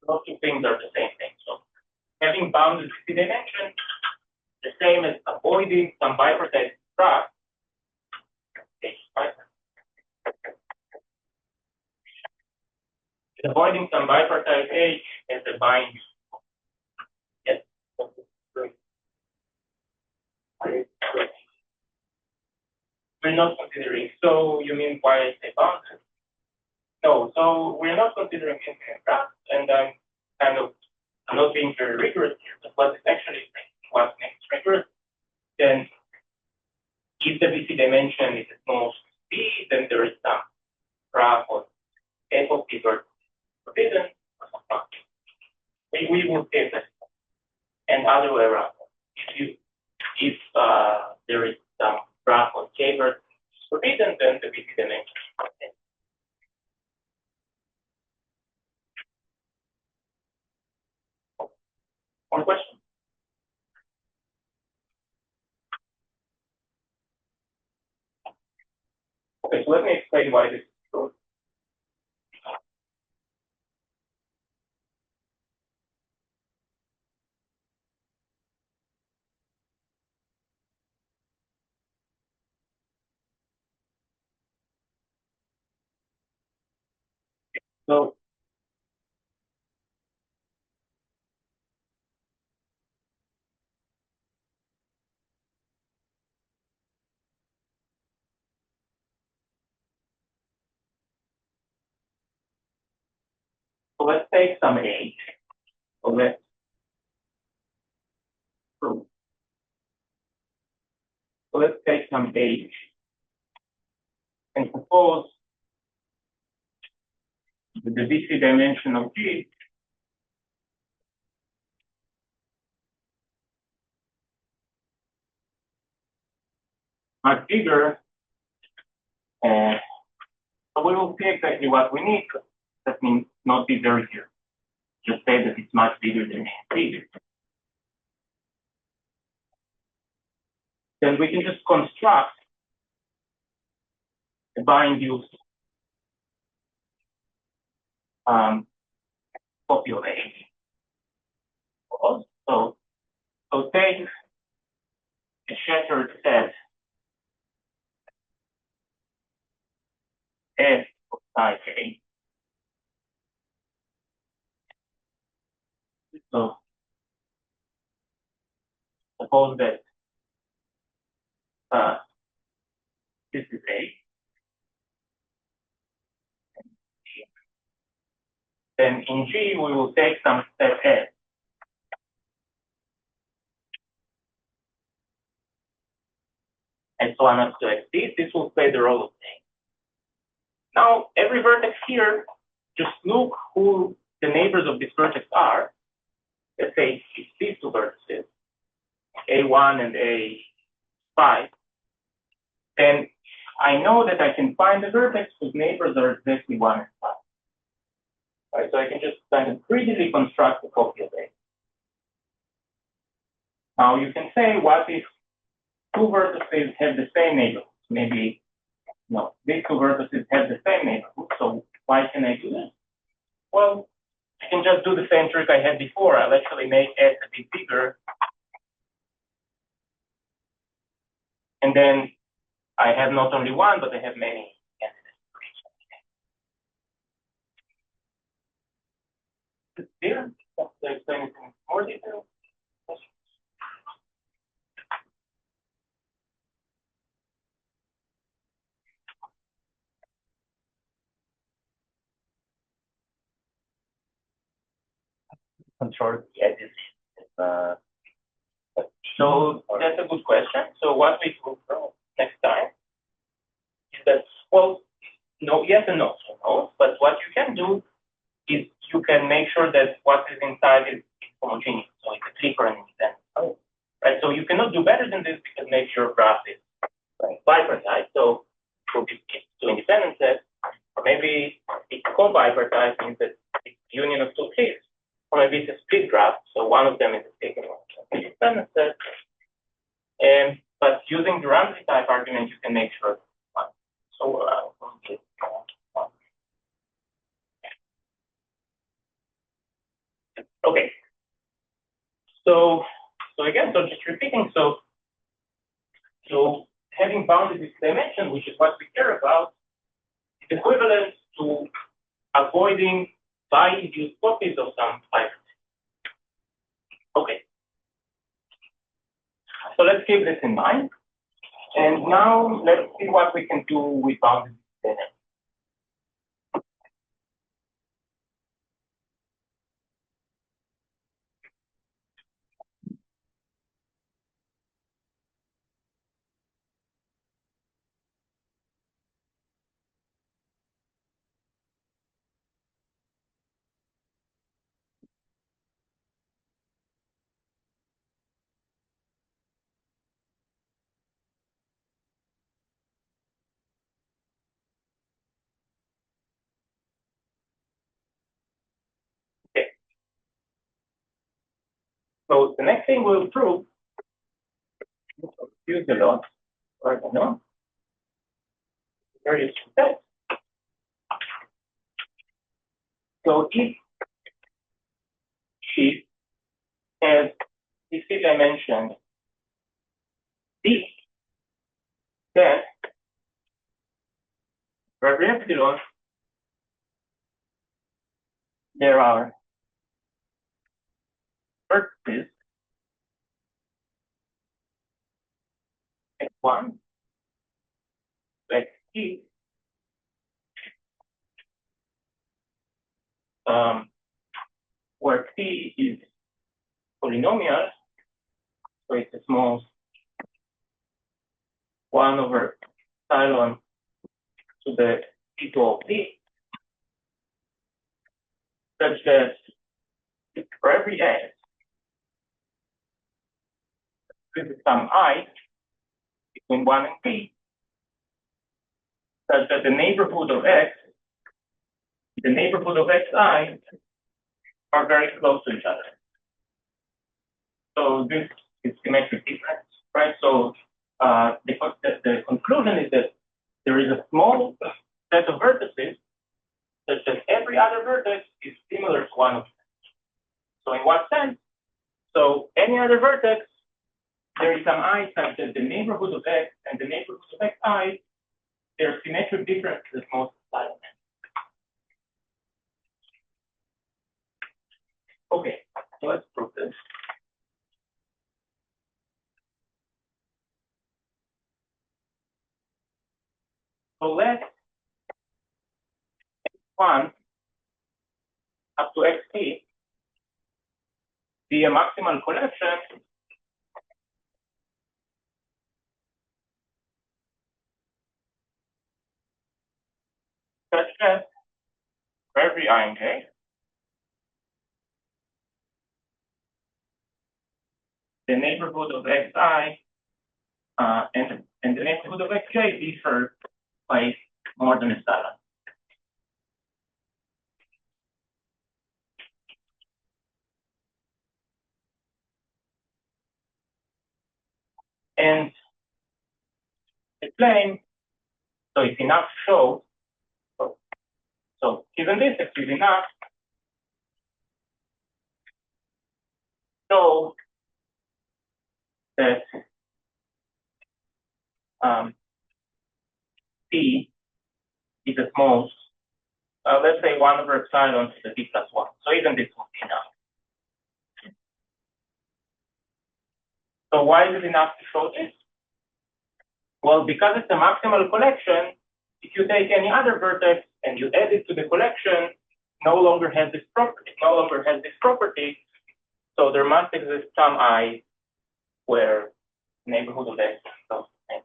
Those two things are the same thing. So having bounded the dimension, the same as avoiding some bipartite graph. Avoiding some bipartite H as a bind. Yes. we're not considering. So you mean why I say bounded? No, so we're not considering infinite graphs, and I'm not being very rigorous here, but what is actually what makes rigorous, then if the VC dimension is at most B, then there is some graph of f of t versus forbidden or something. We will say that, and other way around. If there is some graph of k versus forbidden, then the VC dimension is okay. One question? Okay, so let me explain why this is true. So let's take some H. So let's take some H and suppose that the VC dimension of G much bigger, and so we will see exactly what we need. That means not be very clear. Just say that it's much bigger than B. Then we can just construct a bi-induced copy of H. So take a shattered set F of psi K. So suppose that this is A. Then in G, we will take some set S. And so on up to XD, this will play the role of A. Now, every vertex here, just look who the neighbors of this vertex are. Let's say it's these two vertices, A1 and A5. Then I know that I can find the vertex whose neighbors are exactly 1 and 5. Right, so I can just kind of greedily construct a copy of A. Now you can say, what if two vertices have the same neighborhood? Maybe, no, these two vertices have the same neighborhood. So why can I do this? Well, I can just do the same trick I had before. I'll actually make S a bit bigger. And then I have not only one, but I have many candidates for each. Is it clear? Did I explain it in more detail? Control the edges. So that's a good question. So what we will do next time is that, well, no, yes and no. So no, but what you can do is you can make sure that what is inside is homogeneous. So it's a clipper and independent. Oh. Right. So you cannot do better than this because maybe your graph is bipartite. So it will be two independent sets, or maybe it's co-bipartite, means that it's union of two cliffs. Or maybe it's a split graph, so one of them is taken independent set. But using the Ramsey type argument, you can make sure. So okay. So again, so just repeating. So having bounded this dimension, which is what we care about, is equivalent to avoiding bi-induced copies of some hypergraph. Okay. So let's keep this in mind. And now let's see what we can do with bounded distance. Okay. So the next thing we'll prove, use the law, or no, various steps. So if she has these three dimensions D, then for every epsilon, there are vertices x1, xt, where t is polynomial, so it's a small 1 over epsilon to the t2 of t, such that for every x, this is some I between 1 and t, such that the neighborhood of x, the neighborhood of xi are very close to each other. So this is symmetric difference, right? So the conclusion is that there is a small set of vertices such that every other vertex is similar to one of them. So in what sense? So any other vertex, there is some I such that the neighborhood of x and the neighborhood of xi, they're symmetric differences most of the time. Okay, so let's prove this. So let x1 up to xt be a maximal collection such that for every I and j, the neighborhood of xi and the neighborhood of xj differ by more than epsilon. And the claim, so it's enough to show, so given this, it is enough to show that P is at most, let's say 1 over epsilon to the P plus 1. So even this will be enough. So why is it enough to show this? Well, because it's a maximal collection, if you take any other vertex and you add it to the collection, no longer has this property, so there must exist some I where neighborhood of x is close to n.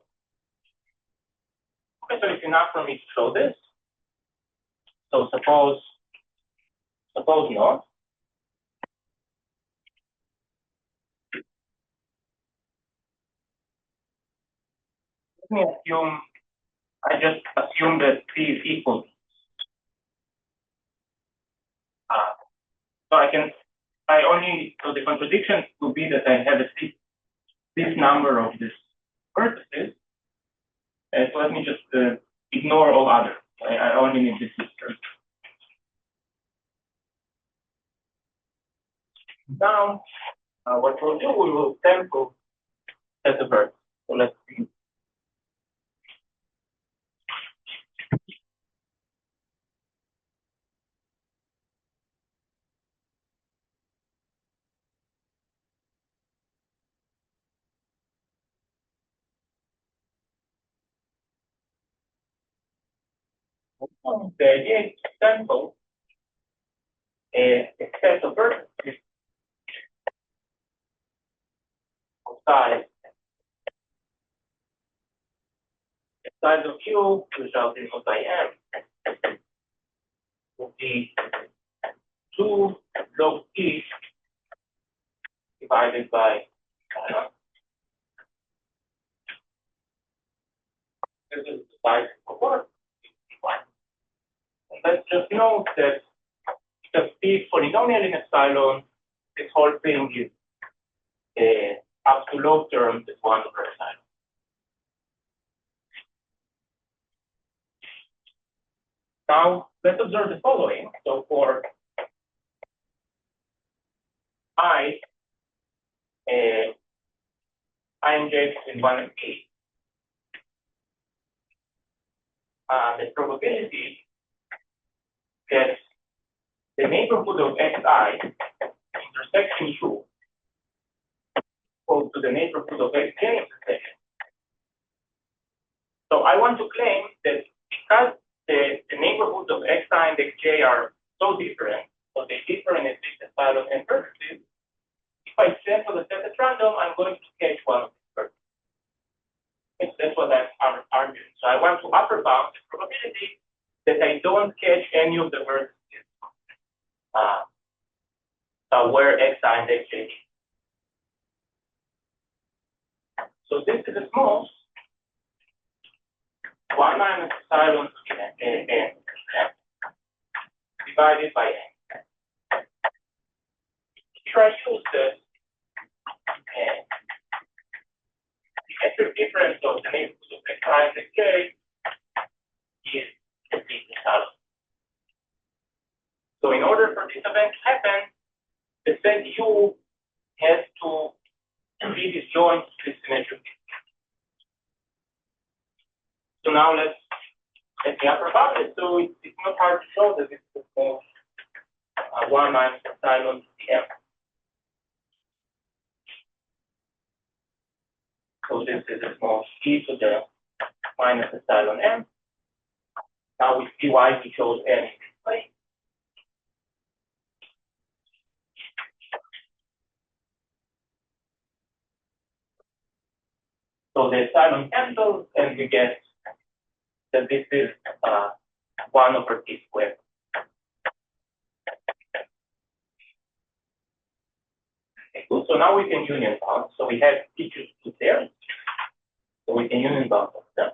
Okay, so it's enough for me to show this. So suppose not. Let me assume, I just assume that P is equal. So so the contradiction would be that I have this number of these vertices. So let me just ignore all others. I only need this system. Now, what we'll do, we will sample set of vertices. So let's see. The idea is to sample a set of vertices of size of U, resulting in by M, would be 2 log T divided by this is the size of work. Let's just note that because P is polynomial in epsilon, this whole thing is up to log terms is 1 over epsilon. Now, let's observe the following. So for I and j between 1 and p, the probability that the neighborhood of xi intersection u equal to the neighborhood of xj intersection. So I want to claim that because the neighborhoods of xi and xj are so different, so they differ in at least epsilon and vertices, if I sample the set at random, I'm going to catch one of these vertices. That's what I'm arguing. So I want to upper bound the probability that I don't catch any of the vertices where xi and xj. So this is a small 1 minus epsilon n divided by n. Here I use this the metric difference of the neighborhood of xi and xj is complete epsilon. So in order for this event to happen, the set U has to be disjoint to this symmetric. So now let me upper bound it, so it's not hard to show that this is more 1 minus epsilon to the m. So this is a small e to the minus epsilon m. Now we see why we chose n in this way. So the epsilon cancels, and we get that this is 1 over t squared. Okay, cool. So now we can union bound. So we have features to there. So we can union bound them.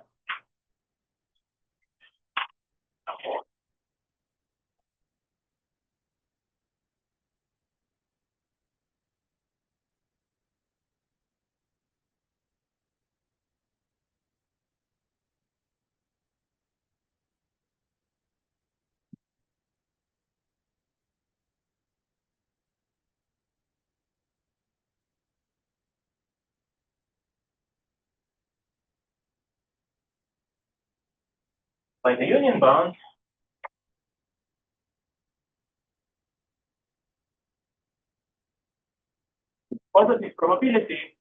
By the union bound, positive probability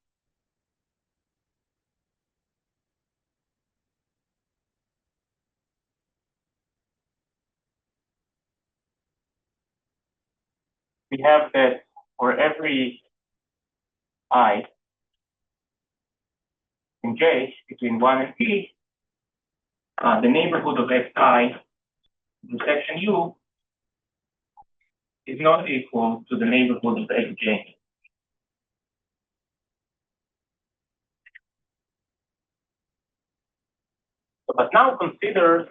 we have that for every I in J between 1 and P, the neighborhood of xi intersection U is not equal to the neighborhood of xj. But now consider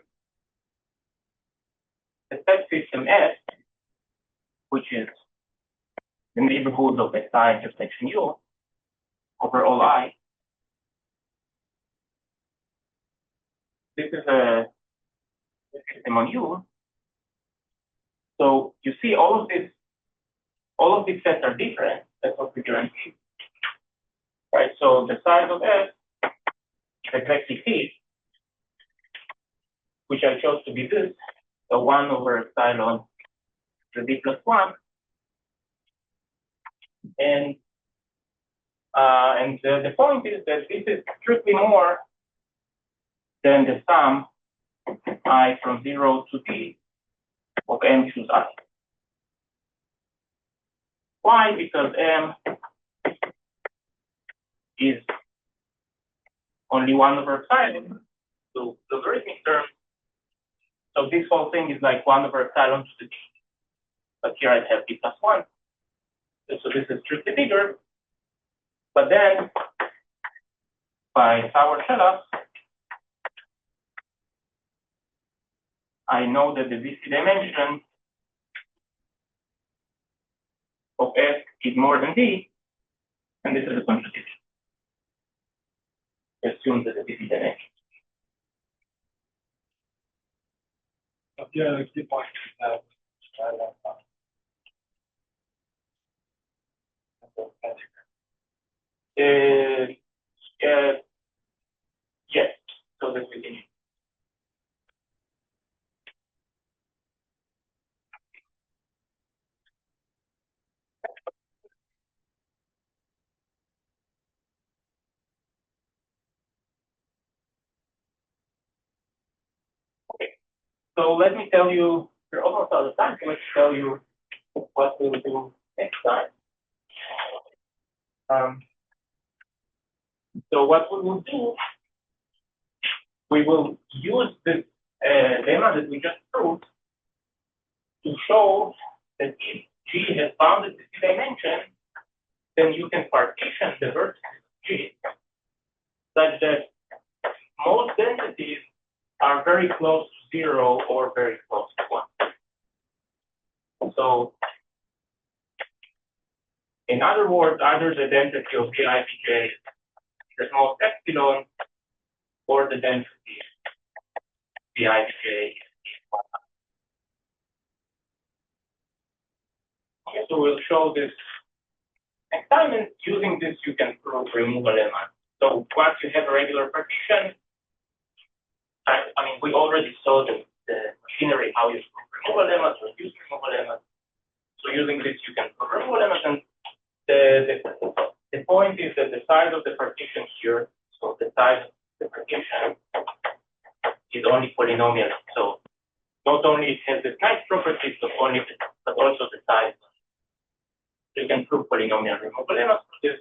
the set system S, which is the neighborhood of xi intersection U over all I. This is a system on U. So you see all of these sets are different. That's what we guarantee. Right? So the size of S is exactly T, which I chose to be this, so 1 over epsilon to d plus 1. And the point is that this is strictly more than the sum I from 0 to t of m choose I. Why? Because m is only 1 over epsilon to logarithmic terms. So this whole thing is like 1 over epsilon to the t. But here I have t plus 1. So this is strictly bigger. But then, by Sauer-Shellas, I know that the VC dimension of S is more than D, and this is a contradiction. Assume that the VC dimension. Yeah, the key point is that Yes, so that we can. Okay, so let me tell you, we're almost out of time, so let's tell you what we will do next time. So what we will do, we will use this lemma that we just proved to show that if G has bounded the T dimension, then you can partition the vertices of G such that most densities are very close to 0 or very close to 1. So, in other words, either the density of Bi Bj is the smallest epsilon, or the density Bi Bj is 1. Okay, so we'll show this next time, and using this, you can prove removal lemma. So once you have a regular partition, I mean, we already saw the machinery, how you prove removal lemmas, reduce removal lemmas. So using this, you can prove removal lemmas, and the point is that the size of the partition here, so the size of the partition is only polynomial. So not only it has this nice properties, but also the size. So you can prove polynomial removal lemmas for this.